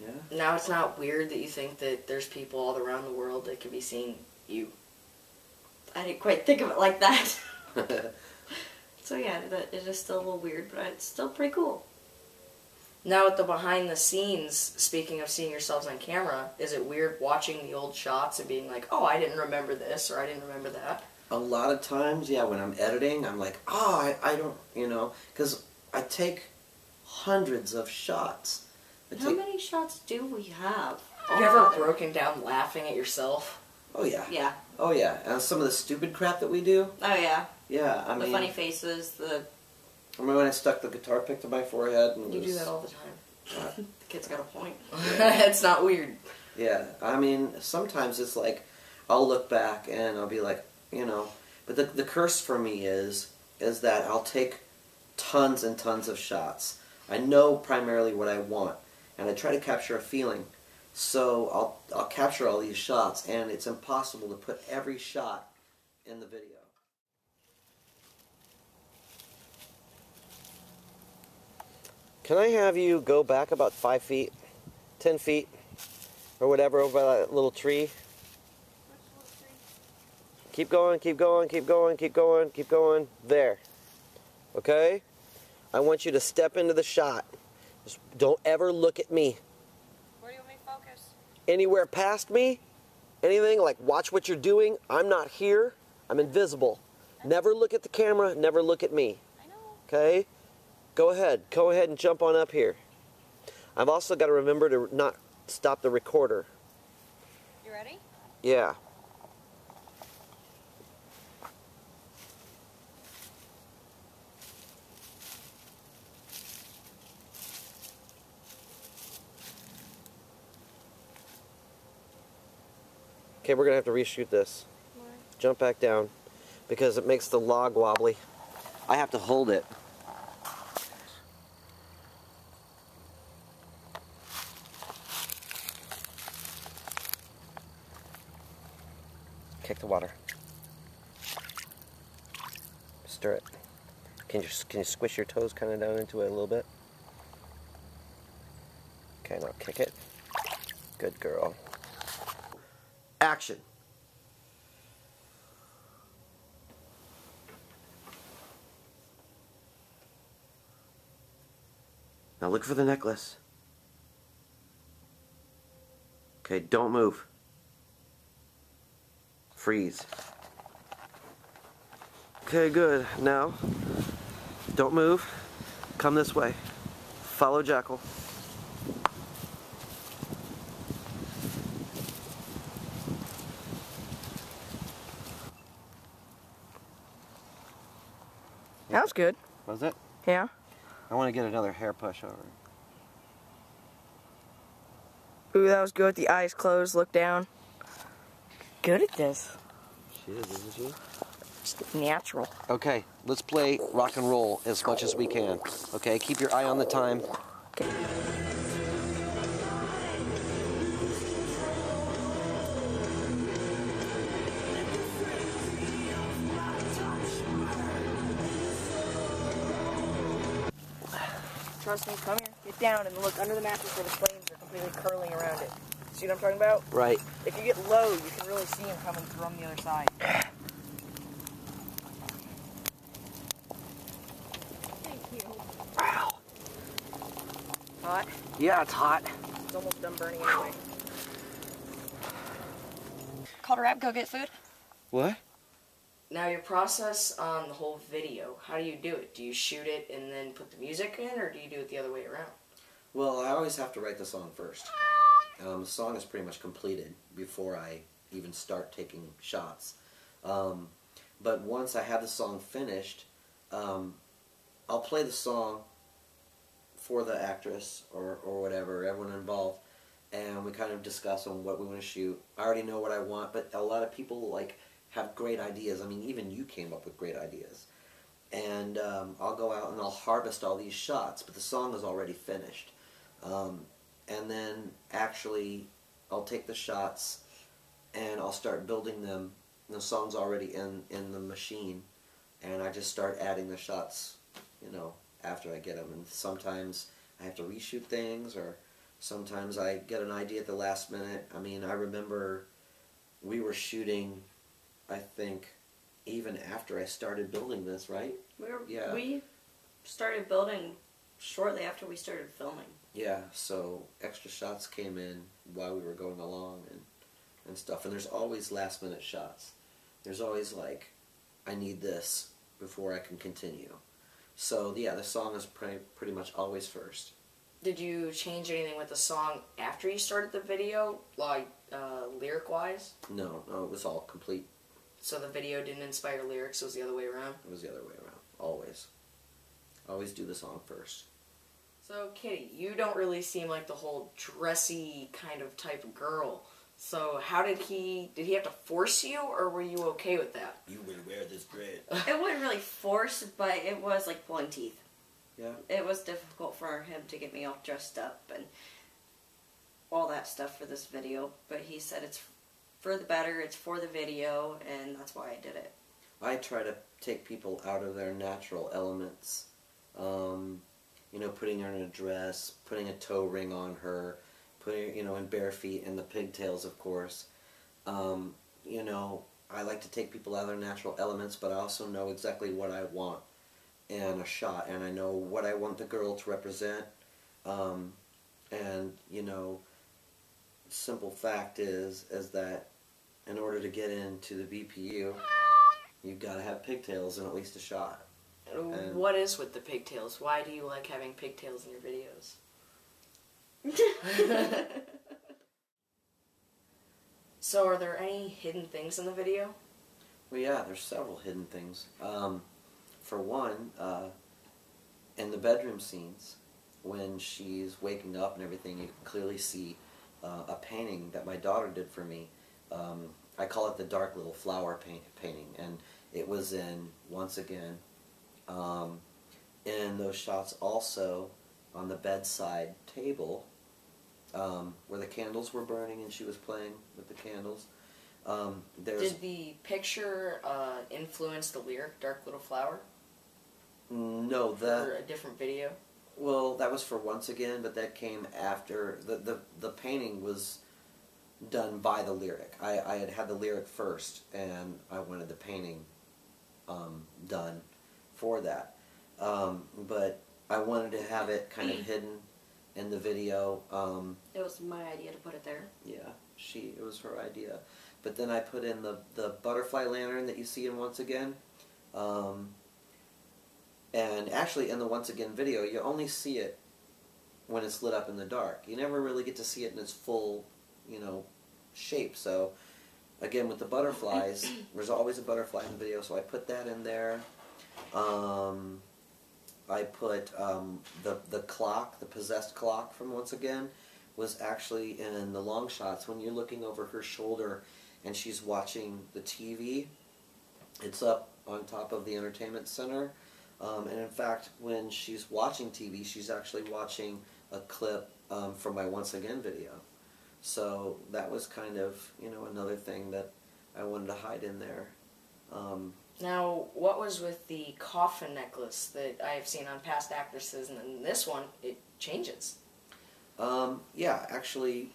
Yeah. Now, it's not weird that you think that there's people all around the world that could be seeing you. I didn't quite think of it like that. So yeah, it is still a little weird, but it's still pretty cool. Now, at the behind the scenes, speaking of seeing yourselves on camera, is it weird watching the old shots and being like, oh, I didn't remember this, or I didn't remember that? A lot of times, yeah, when I'm editing, I'm like, oh, I don't, you know, because I take hundreds of shots. How many shots do we have? Have you ever broken down laughing at yourself? Oh, yeah. Yeah. Oh, yeah. And some of the stupid crap that we do. Oh yeah. Yeah, I mean. The funny faces, the... I remember when I stuck the guitar pick to my forehead. And You do that all the time. The kid's got a point. It's not weird. Yeah, I mean, sometimes it's like, I'll look back and I'll be like, you know, but the curse for me is that I'll take tons and tons of shots. I know primarily what I want, and I try to capture a feeling. So I'll capture all these shots, and it's impossible to put every shot in the video. Can I have you go back about 5 feet, 10 feet, or whatever over by that little tree? Keep going, keep going, keep going, keep going, keep going. There. Okay? I want you to step into the shot. Just don't ever look at me. Where do you want me to focus? Anywhere past me, anything, like watch what you're doing. I'm not here. I'm invisible. Never look at the camera, never look at me. I know. Okay? Go ahead and jump on up here. I've also got to remember to not stop the recorder. You ready? Yeah. Okay, we're gonna have to reshoot this. Why? Jump back down because it makes the log wobbly. I have to hold it. Kick the water. Stir it. Can you squish your toes kind of down into it a little bit? Okay, now kick it. Good girl. Action. Now look for the necklace. Okay, don't move. Freeze. Okay, good. Now, don't move. Come this way. Follow Jackal. That was good. Was it? Yeah. I want to get another hair push over. Ooh, that was good. The eyes closed, look down. Good at this. She is, isn't she? Just natural. Okay, let's play rock and roll as much as we can. Okay, keep your eye on the time. Okay. Trust me, come here. Get down and look under the mattress where the flames are completely curling around it. See what I'm talking about? Right. If you get low, you can really see them coming through on the other side. Thank you. Wow. Hot? Yeah, it's hot. It's almost done burning anyway. Call her up, go get food. What? Now your process on the whole video, how do you do it? Do you shoot it and then put the music in, or do you do it the other way around? Well, I always have to write the song first. The song is pretty much completed before I even start taking shots. But once I have the song finished, I'll play the song for the actress or whatever, everyone involved, and we kind of discuss on what we want to shoot. I already know what I want, but a lot of people have great ideas. I mean, even you came up with great ideas. And I'll go out and I'll harvest all these shots, but the song is already finished. And then actually I'll take the shots and I'll start building them. The song's already in the machine, and I just start adding the shots, after I get them. And sometimes I have to reshoot things, or sometimes I get an idea at the last minute. I mean, I remember we were shooting, I think, even after I started building this, right? We started building shortly after we started filming. Yeah, so extra shots came in while we were going along and stuff. And there's always last minute shots. There's always I need this before I can continue. So yeah, the song is pretty much always first. Did you change anything with the song after you started the video, lyric-wise? No, it was all complete. So the video didn't inspire lyrics, it was the other way around? It was the other way around, always. Always do the song first. So, Kitty, you don't really seem like the whole dressy kind of type of girl. So how did he have to force you, or were you okay with that? You will wear this dread. It wasn't really forced, but it was like pulling teeth. Yeah. It was difficult for him to get me all dressed up and all that stuff for this video, but he said it's for the better, it's for the video, and that's why I did it. I try to take people out of their natural elements. Putting her in a dress, putting a toe ring on her, putting, in bare feet and the pigtails, of course. I like to take people out of their natural elements, but I also know exactly what I want in a shot, and I know what I want the girl to represent. Simple fact is that in order to get into the BPU, you've got to have pigtails in at least a shot. And what is with the pigtails? Why do you like having pigtails in your videos? So, are there any hidden things in the video? Well, yeah, there's several hidden things. For one, in the bedroom scenes, when she's waking up and everything, you can clearly see a painting that my daughter did for me. I call it the Dark Little Flower painting, and it was in, once again, in those shots also on the bedside table, where the candles were burning and she was playing with the candles. Did the picture influence the lyric "Dark Little Flower"? No, For a different video. Well, that was for Once Again, but that came after the painting was done by the lyric. I had the lyric first, and I wanted the painting done for that. But I wanted to have it kind of hidden in the video. It was my idea to put it there. Yeah, it was her idea. But then I put in the butterfly lantern that you see in Once Again. And actually in the Once Again video, you only see it when it's lit up in the dark. You never really get to see it in its full, shape. So again, with the butterflies, there's always a butterfly in the video, so I put that in there. I put the clock, the possessed clock from Once Again, was actually in the long shots when you're looking over her shoulder and she's watching the TV. It's up on top of the entertainment center. And in fact, when she's watching TV, she's actually watching a clip from my Once Again video. So that was kind of, another thing that I wanted to hide in there. Now, what was with the coffin necklace that I have seen on past actresses, and in this one, it changes? Yeah, actually,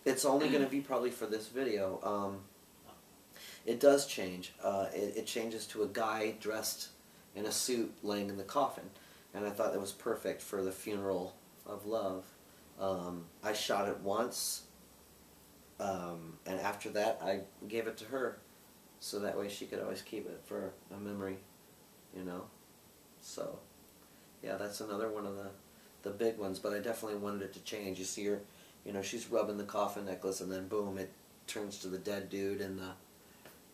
it's only going to be probably for this video. It does change. It changes to a guy dressed in a suit laying in the coffin, and I thought that was perfect for the funeral of love. I shot it once, and after that I gave it to her, so that way she could always keep it for a memory, So, yeah, that's another one of the big ones, but I definitely wanted it to change. You see her, she's rubbing the coffin necklace, and then boom, it turns to the dead dude in the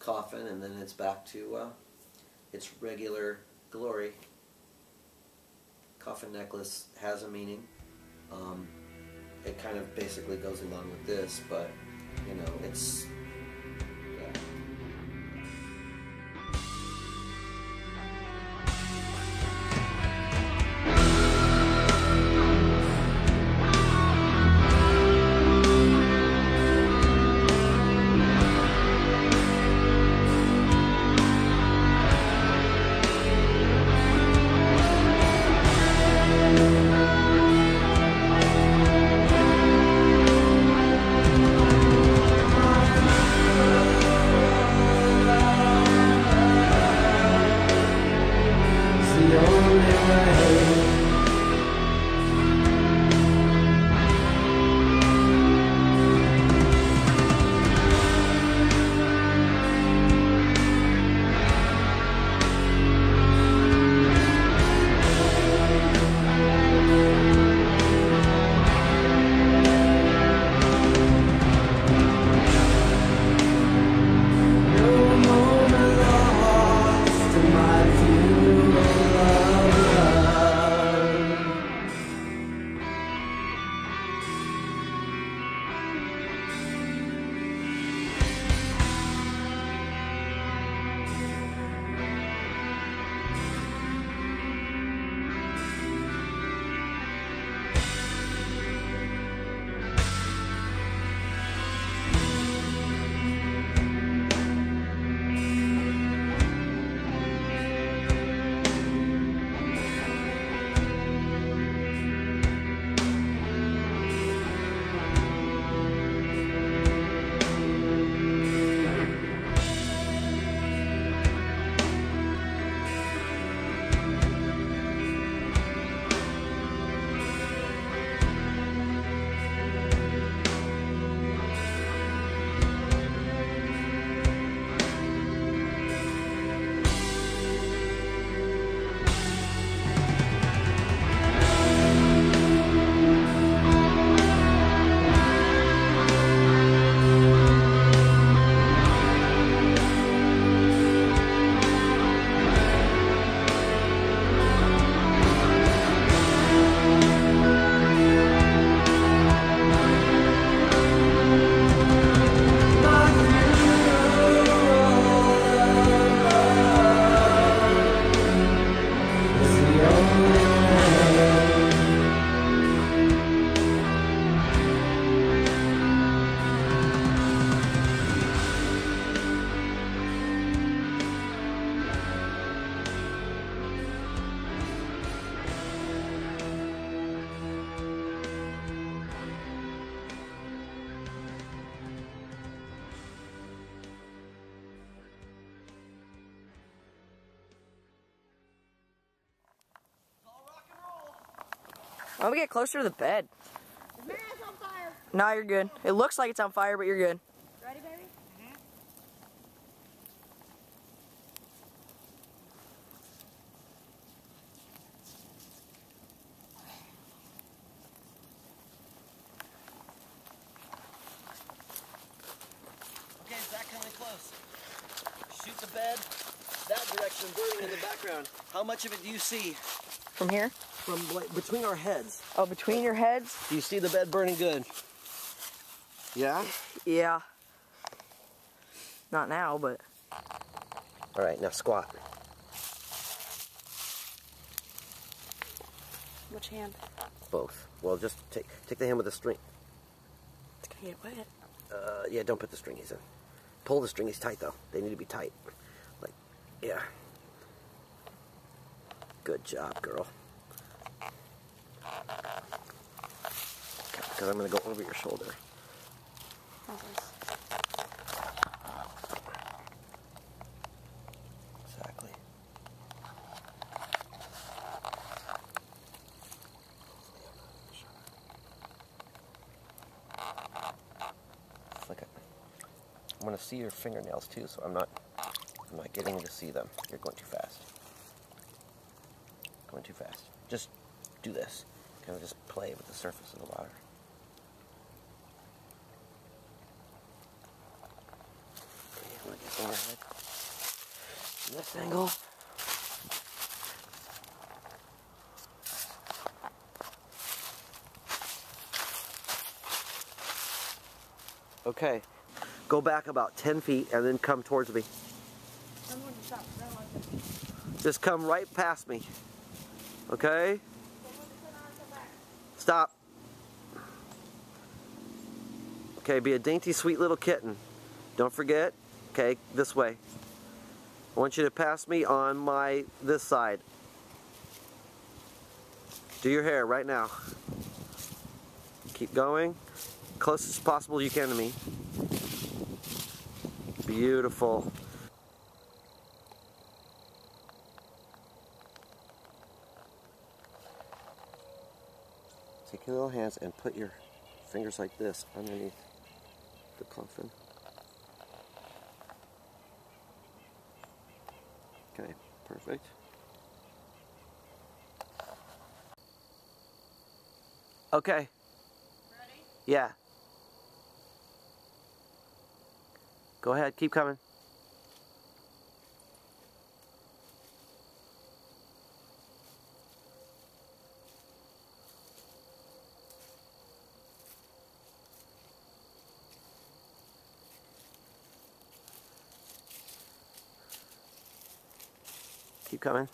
coffin, and then it's back to its regular glory. Coffin necklace has a meaning. It kind of basically goes along with this, but it's Why don't we get closer to the bed? The mirror's on fire. No, you're good. It looks like it's on fire, but you're good. Ready, baby? Okay, Zach, coming in close. Shoot the bed that direction, burning in the background. How much of it do you see? From here? From like, between our heads. Oh, between your heads? Do you see the bed burning good? Yeah? Yeah. Not now, but... All right, now squat. Which hand? Both. Well, just take the hand with the string. It's gonna get wet. Yeah, don't put the stringies in. Pull the stringies tight, though. They need to be tight. Like, yeah. Good job, girl. Because I'm going to go over your shoulder. Exactly. Look at. I want to see your fingernails too, so I'm not getting to see them. You're going too fast. Going too fast. Just do this. Kind of just play with the surface of the water. Okay, I'm going to get overhead. From this angle. Okay, go back about 10 feet and then come towards me. Just come right past me. Okay? Stop. Okay, be a dainty, sweet little kitten. Don't forget. Okay, this way. I want you to pass me on this side. Do your hair right now. Keep going. Close as possible you can to me. Beautiful. Take your little hands and put your fingers like this underneath the clump. Okay, perfect. Okay. Ready? Yeah. Go ahead, keep coming. Keep coming.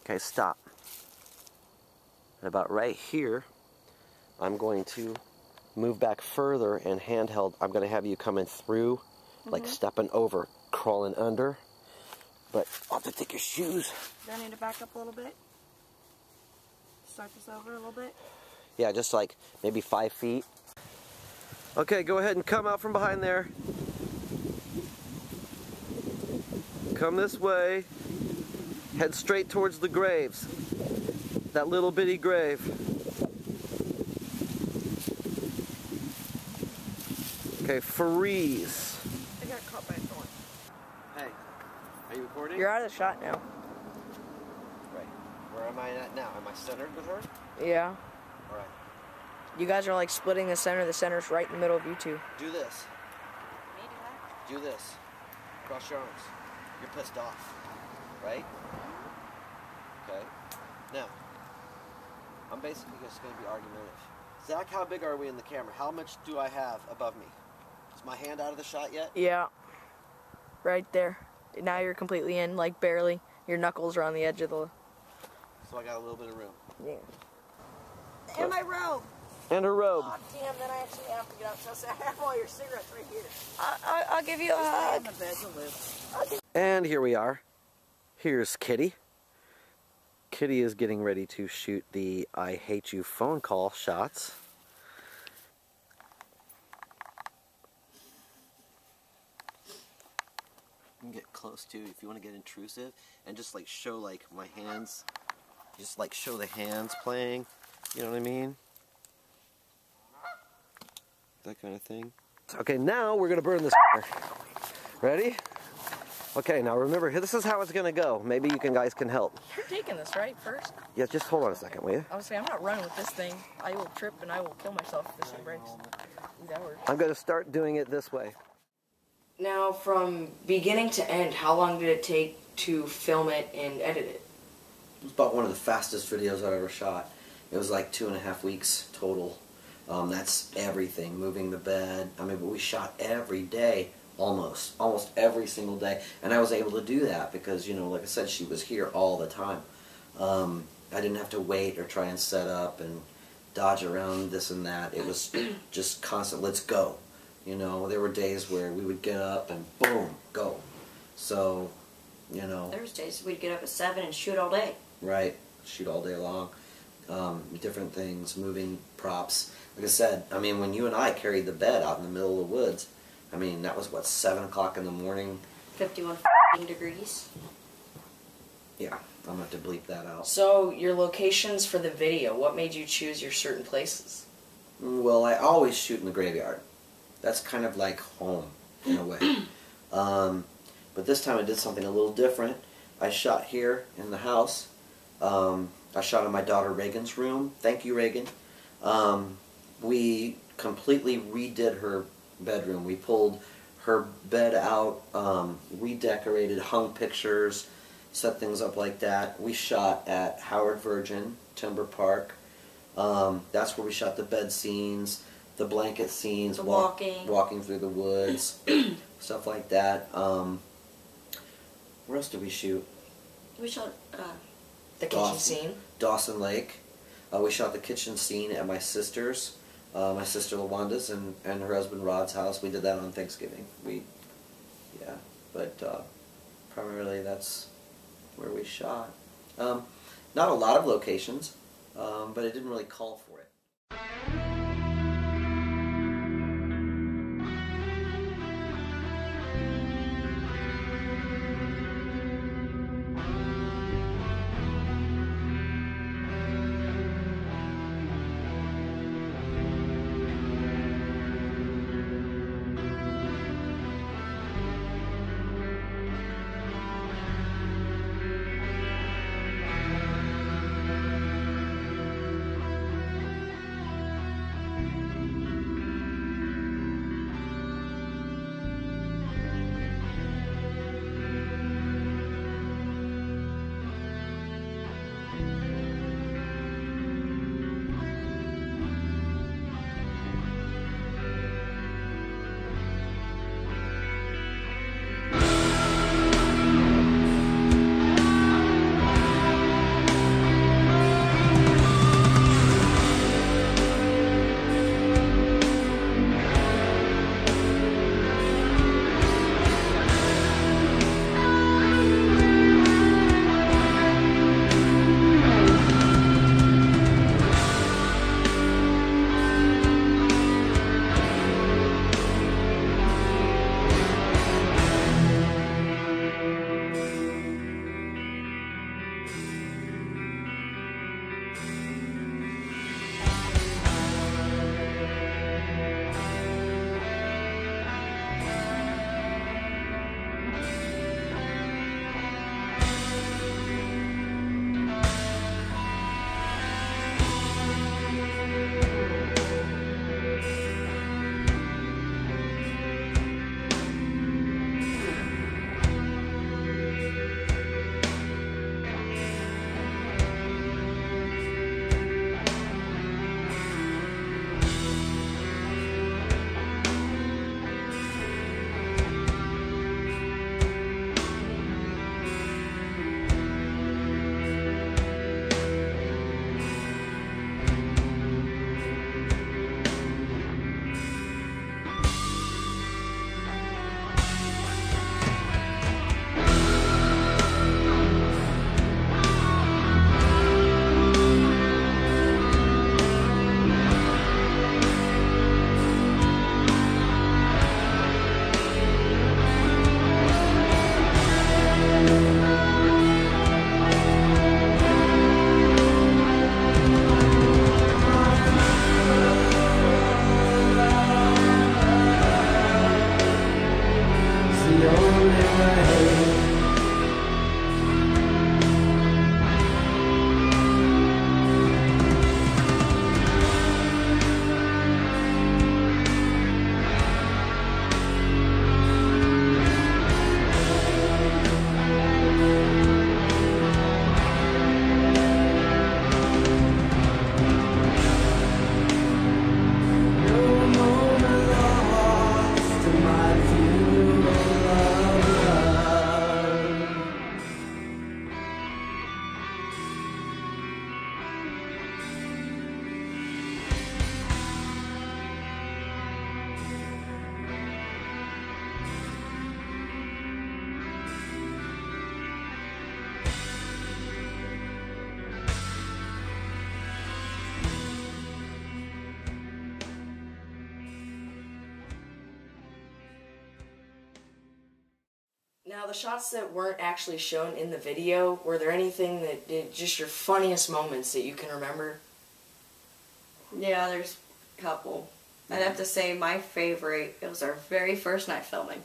Okay, stop. And about right here, I'm going to move back further and handheld. I'm going to have you coming through, like stepping over, crawling under. But I'll have to take your shoes. Do I need to back up a little bit? Start this over a little bit? Yeah, just like maybe 5 feet. Okay, go ahead and come out from behind there. Come this way. Head straight towards the graves. That little bitty grave. Okay, freeze. I got caught by a thorn. Hey, are you recording? You're out of the shot now. Right. Where am I at now? Am I centered with her? Yeah. All right. You guys are like splitting the center. The center's right in the middle of you two. Do this. Me do that? Do this. Cross your arms. You're pissed off, right? Okay. Now, I'm basically just going to be argumentative. Zach, how big are we in the camera? How much do I have above me? Is my hand out of the shot yet? Yeah. Right there. Now you're completely in, like barely. Your knuckles are on the edge of the... So I got a little bit of room. Yeah. And my robe! And her robe. Oh, damn, then I actually have to get up. So I have all your cigarettes right here. I'll give you a Stay in hug. the bed to live. And here we are. Here's Kitty. Kitty is getting ready to shoot the I hate you phone call shots. You can get close too if you want to get intrusive and just like show like my hands Just like show the hands playing, you know what I mean? That kind of thing. Okay, now we're gonna burn this. Ready? Okay, now remember, this is how it's gonna go. Maybe you guys can help. You're taking this, right, first? Yeah, just hold on a second, will you? I would say I'm not running with this thing. I will trip and I will kill myself if this thing breaks. Ooh, that works. I'm gonna start doing it this way. Now, from beginning to end, how long did it take to film it and edit it? It was about one of the fastest videos I've ever shot. It was like 2.5 weeks total. That's everything, moving the bed. I mean, but we shot every day, almost every single day. And I was able to do that because, you know, like I said, she was here all the time. I didn't have to wait or try and set up and dodge around this and that. It was just constant, let's go. You know, there were days where we would get up and boom, go. So, you know. There was days we'd get up at 7 and shoot all day. Right, shoot all day long. Different things, moving props. Like I said, I mean, when you and I carried the bed out in the middle of the woods, I mean, that was, what, 7 o'clock in the morning? 51 degrees. Yeah, I'm going to have to bleep that out. So, your locations for the video, what made you choose your certain places? Well, I always shoot in the graveyard. That's kind of like home, in a way. But this time I did something a little different. I shot here in the house. I shot in my daughter Reagan's room. Thank you, Reagan. We completely redid her bedroom. We pulled her bed out, redecorated, hung pictures, set things up like that. We shot at Howard Virgin, Timber Park. That's where we shot the bed scenes, the blanket scenes, The walking. walking through the woods, stuff like that. Where else did we shoot? We shot, The kitchen scene? Dawson Lake. We shot the kitchen scene at my sister's, my sister Lawanda's and her husband Rod's house. We did that on Thanksgiving. But primarily that's where we shot. Not a lot of locations, but it didn't really call for it. Now, the shots that weren't actually shown in the video, were there anything that did just your funniest moments that you can remember? Yeah, there's a couple. I'd have to say my favorite, it was our very first night filming.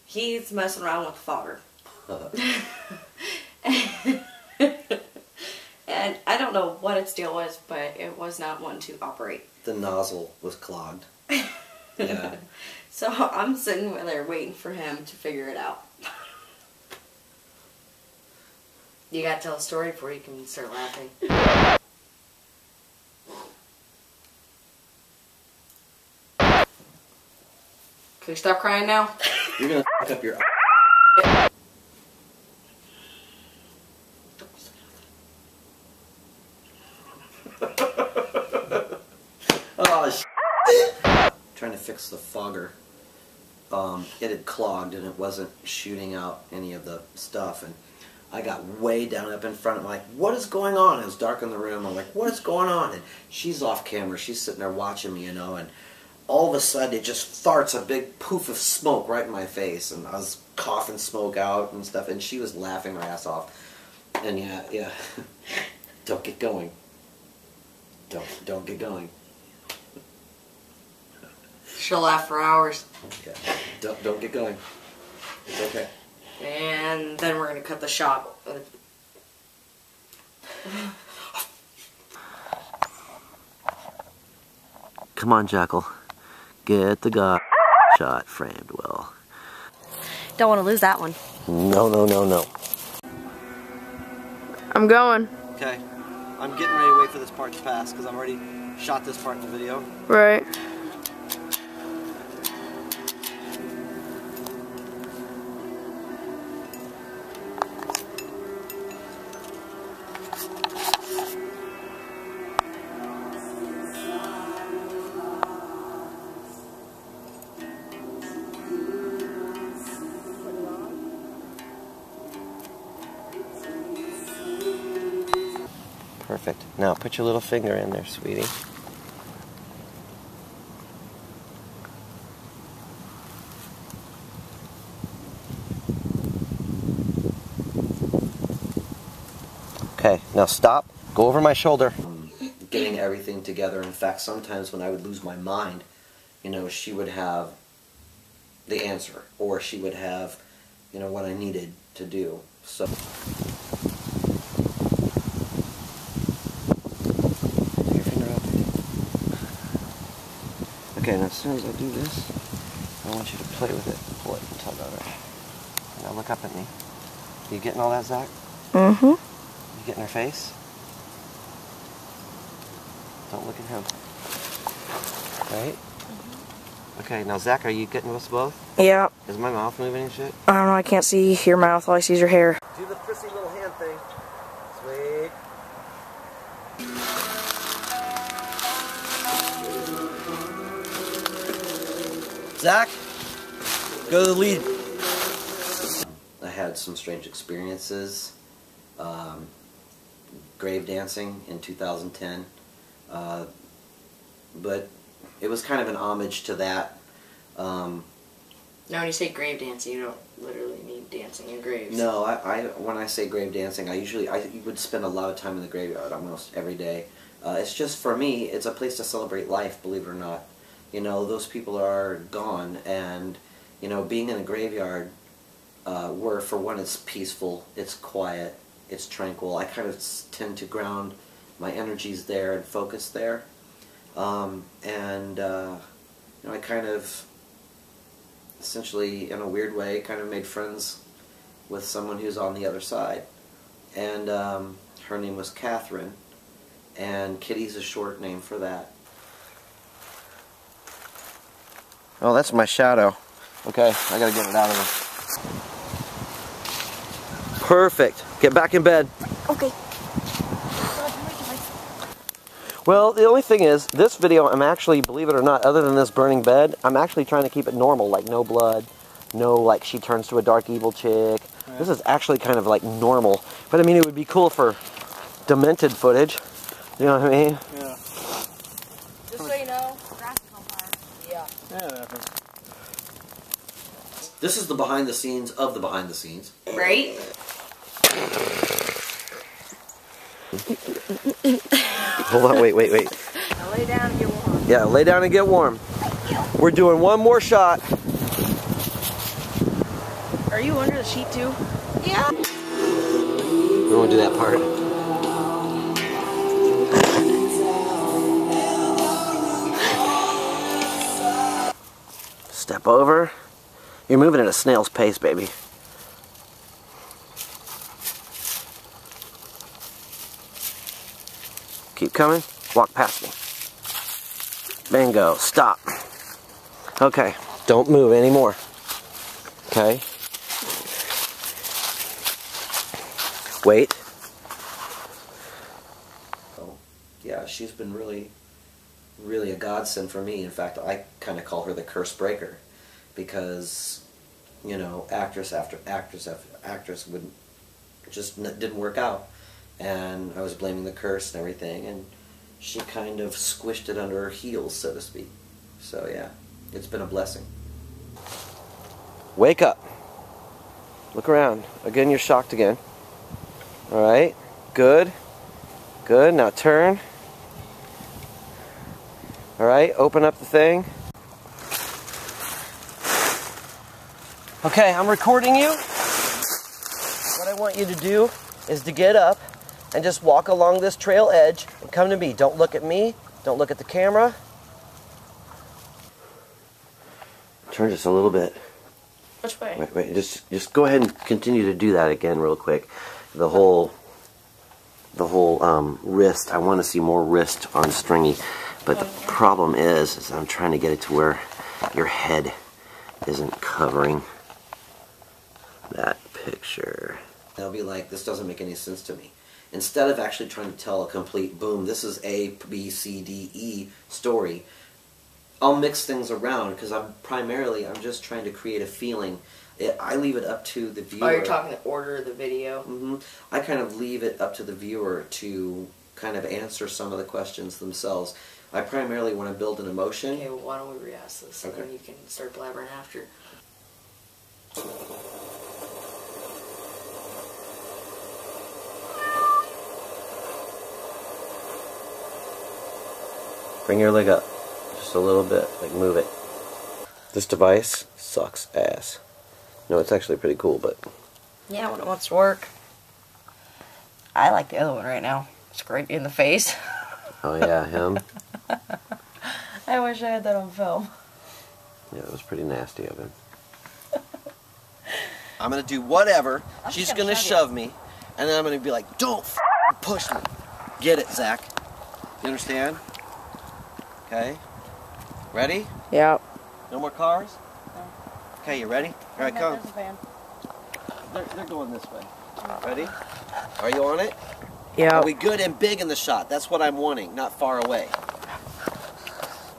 He's messing around with fodder. And I don't know what its deal was, but it was not one to operate. The nozzle was clogged. Yeah. So I'm sitting there waiting for him to figure it out. You gotta tell a story before you can start laughing. Can you stop crying now? You're gonna fuck up your. Oh, trying to fix the fogger. It had clogged and it wasn't shooting out any of the stuff, and I got way down up in front. I'm like, what is going on? It was dark in the room. I'm like, what is going on? And she's off camera. She's sitting there watching me, you know, and all of a sudden it just farts a big poof of smoke right in my face, and I was coughing smoke out and stuff, and she was laughing her ass off. And yeah. Don't get going. Don't get going. She'll laugh for hours. Yeah. Don't get going. It's okay. And then we're gonna cut the shot. Come on, Jackal. Get the guy shot framed well. Don't want to lose that one. No. I'm going. Okay. I'm getting ready to wait for this part to pass because I've already shot this part in the video. Right. Perfect. Now put your little finger in there, sweetie. Okay, now stop. Go over my shoulder. Getting everything together. In fact, sometimes when I would lose my mind, you know, she would have the answer, or she would have, you know, what I needed to do. So. Okay, now as soon as I do this, I want you to play with it. Pull it and tug on it. Now look up at me. You getting all that, Zach? Mm-hmm. You getting her face? Don't look at him. Right? Okay, now Zach, are you getting us both? Yeah. Is my mouth moving and shit? I don't know, I can't see your mouth, all I see is your hair. Do the prissy little hand thing. Sweet. Zach, go to the lead. I had some strange experiences. Grave dancing in 2010. But it was kind of an homage to that. Now, when you say grave dancing, you don't literally mean dancing in graves. No, when I say grave dancing, I would spend a lot of time in the graveyard almost every day. It's just, for me, it's a place to celebrate life, believe it or not. You know, those people are gone, and, you know, being in a graveyard where for one it's peaceful, it's quiet, it's tranquil. I kind of tend to ground my energies there and focus there. You know, I kind of, essentially, in a weird way, kind of made friends with someone who's on the other side. And her name was Catherine, and Kitty's a short name for that. Oh, that's my shadow. Okay, I gotta get it out of there. Perfect. Get back in bed. Okay. Well, the only thing is, this video, I'm actually, believe it or not, other than this burning bed, I'm actually trying to keep it normal, like no blood, no, like, she turns to a dark evil chick. Right. This is actually kind of, like, normal. But, I mean, it would be cool for demented footage. You know what I mean? Yeah. Just so you know, Grass is on fire. yeah. Yeah, that happens. This is the behind the scenes of the behind the scenes. Right? Hold on, wait. Now lay down and get warm. Yeah, lay down and get warm. We're doing one more shot. Are you under the sheet too? Yeah. We won't do that part. Step over. You're moving at a snail's pace, baby. Keep coming. Walk past me. Bingo. Stop. Okay. Don't move anymore. Okay. Wait. Oh, yeah, she's been really a godsend for me. In fact, I kind of call her the curse breaker, because, you know, actress after actress after actress didn't work out, and I was blaming the curse and everything, and she kind of squished it under her heels, so to speak. So yeah, it's been a blessing. Wake up. Look around. Again, you're shocked again. All right. Good. Good. Now turn. All right. Open up the thing. Okay, I'm recording you. What I want you to do is to get up and just walk along this trail edge and come to me. Don't look at me. Don't look at the camera. Turn just a little bit. Which way? Wait. Just go ahead and continue to do that again real quick. The whole wrist. I want to see more wrist on stringy. But the problem is I'm trying to get it to where your head isn't covering that picture. They'll be like, this doesn't make any sense to me. Instead of actually trying to tell a complete, boom, this is A, B, C, D, E story, I'll mix things around, because I'm just trying to create a feeling. I leave it up to the viewer. Oh, you're talking the order of the video? Mm-hmm. I kind of leave it up to the viewer to kind of answer some of the questions themselves. I primarily want to build an emotion. Okay, well, why don't we re-ask this, and Okay. then you can start blabbering after. Bring your leg up just a little bit, like move it. This device sucks ass. No, it's actually pretty cool, but Yeah, when it wants to work. I like the other one right now. It's great in the face. oh yeah, him. I wish I had that on film. Yeah, it was pretty nasty of him. I'm gonna do whatever. I'm She's just gonna gonna shove me, and then I'm gonna be like, "Don't push me." Get it, Zach? You understand? Okay. Ready? Yeah. No more cars? Okay, you ready? Here I come. There's a van. They're going this way. Ready? Are you on it? Yeah. Are we good and big in the shot? That's what I'm wanting, not far away.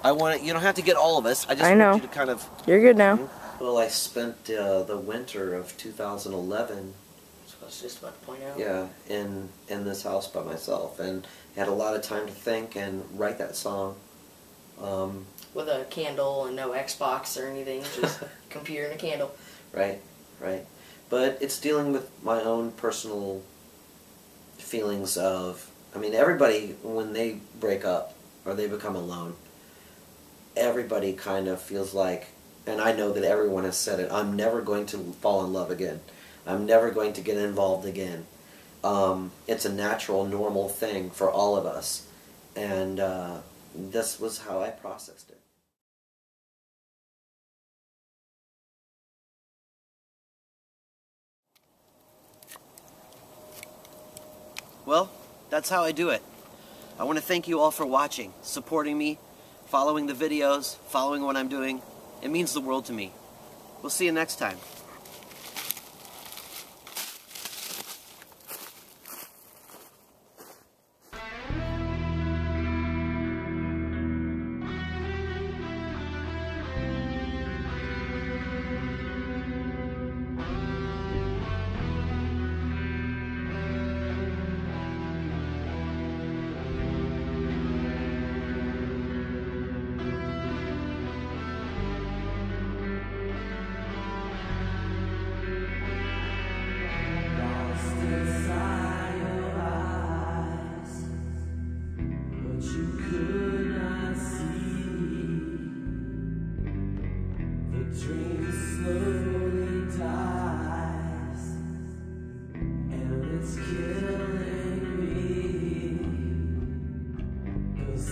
I want it. You don't have to get all of us. I just know. want you to kind of. You're good now. Well, I spent the winter of 2011, That's what I was just about to point out. yeah, in this house by myself, and had a lot of time to think and write that song. With a candle and no Xbox or anything, just a computer and a candle. Right. But it's dealing with my own personal feelings of, I mean, everybody, when they break up or they become alone, everybody kind of feels like and I know that everyone has said it, I'm never going to fall in love again. I'm never going to get involved again. It's a natural, normal thing for all of us. And this was how I processed it. Well, that's how I do it. I want to thank you all for watching, supporting me, following the videos, following what I'm doing. It means the world to me. We'll see you next time.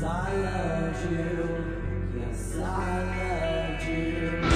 I loved you, yes I loved you.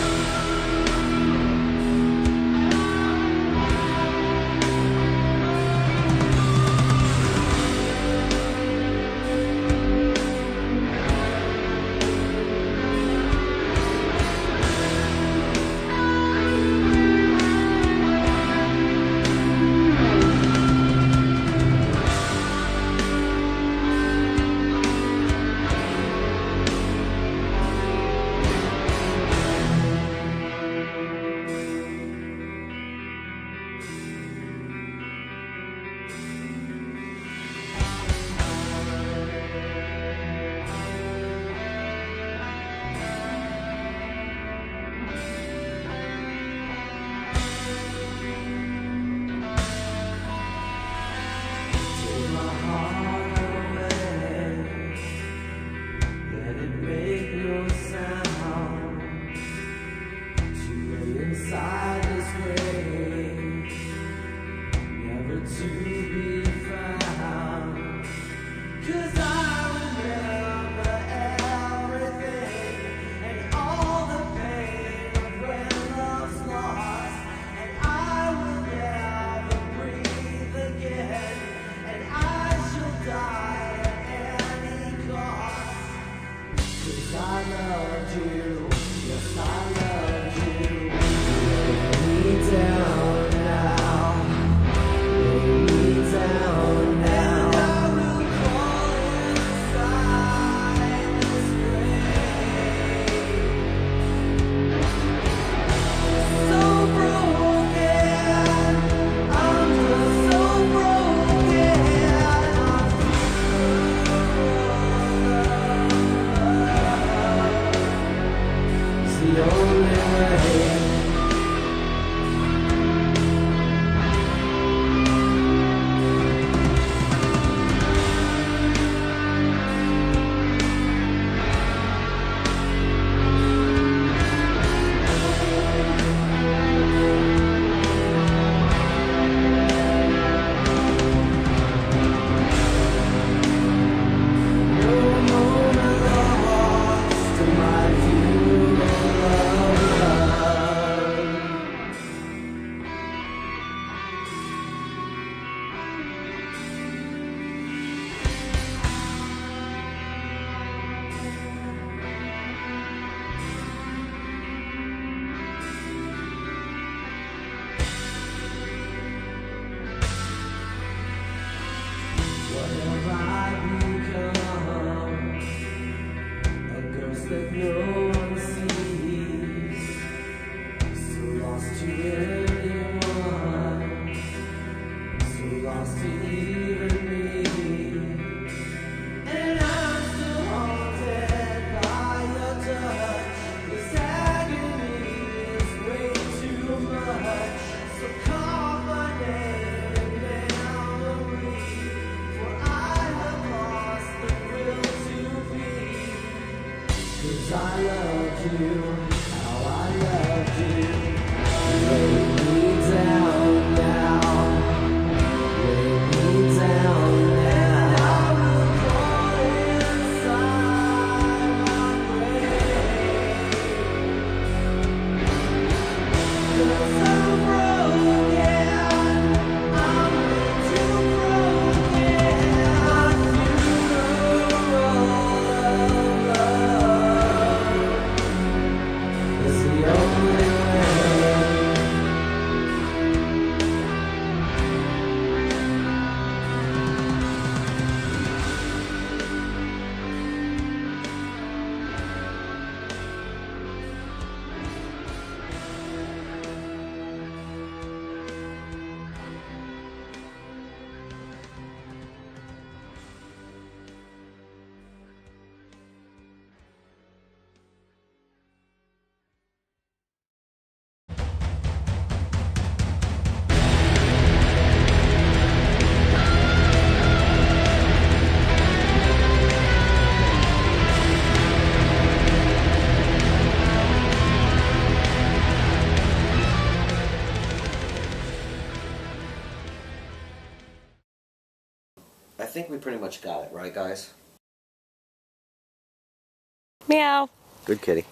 I loved you, how I I think we pretty much got it, right, guys? Meow. Good kitty.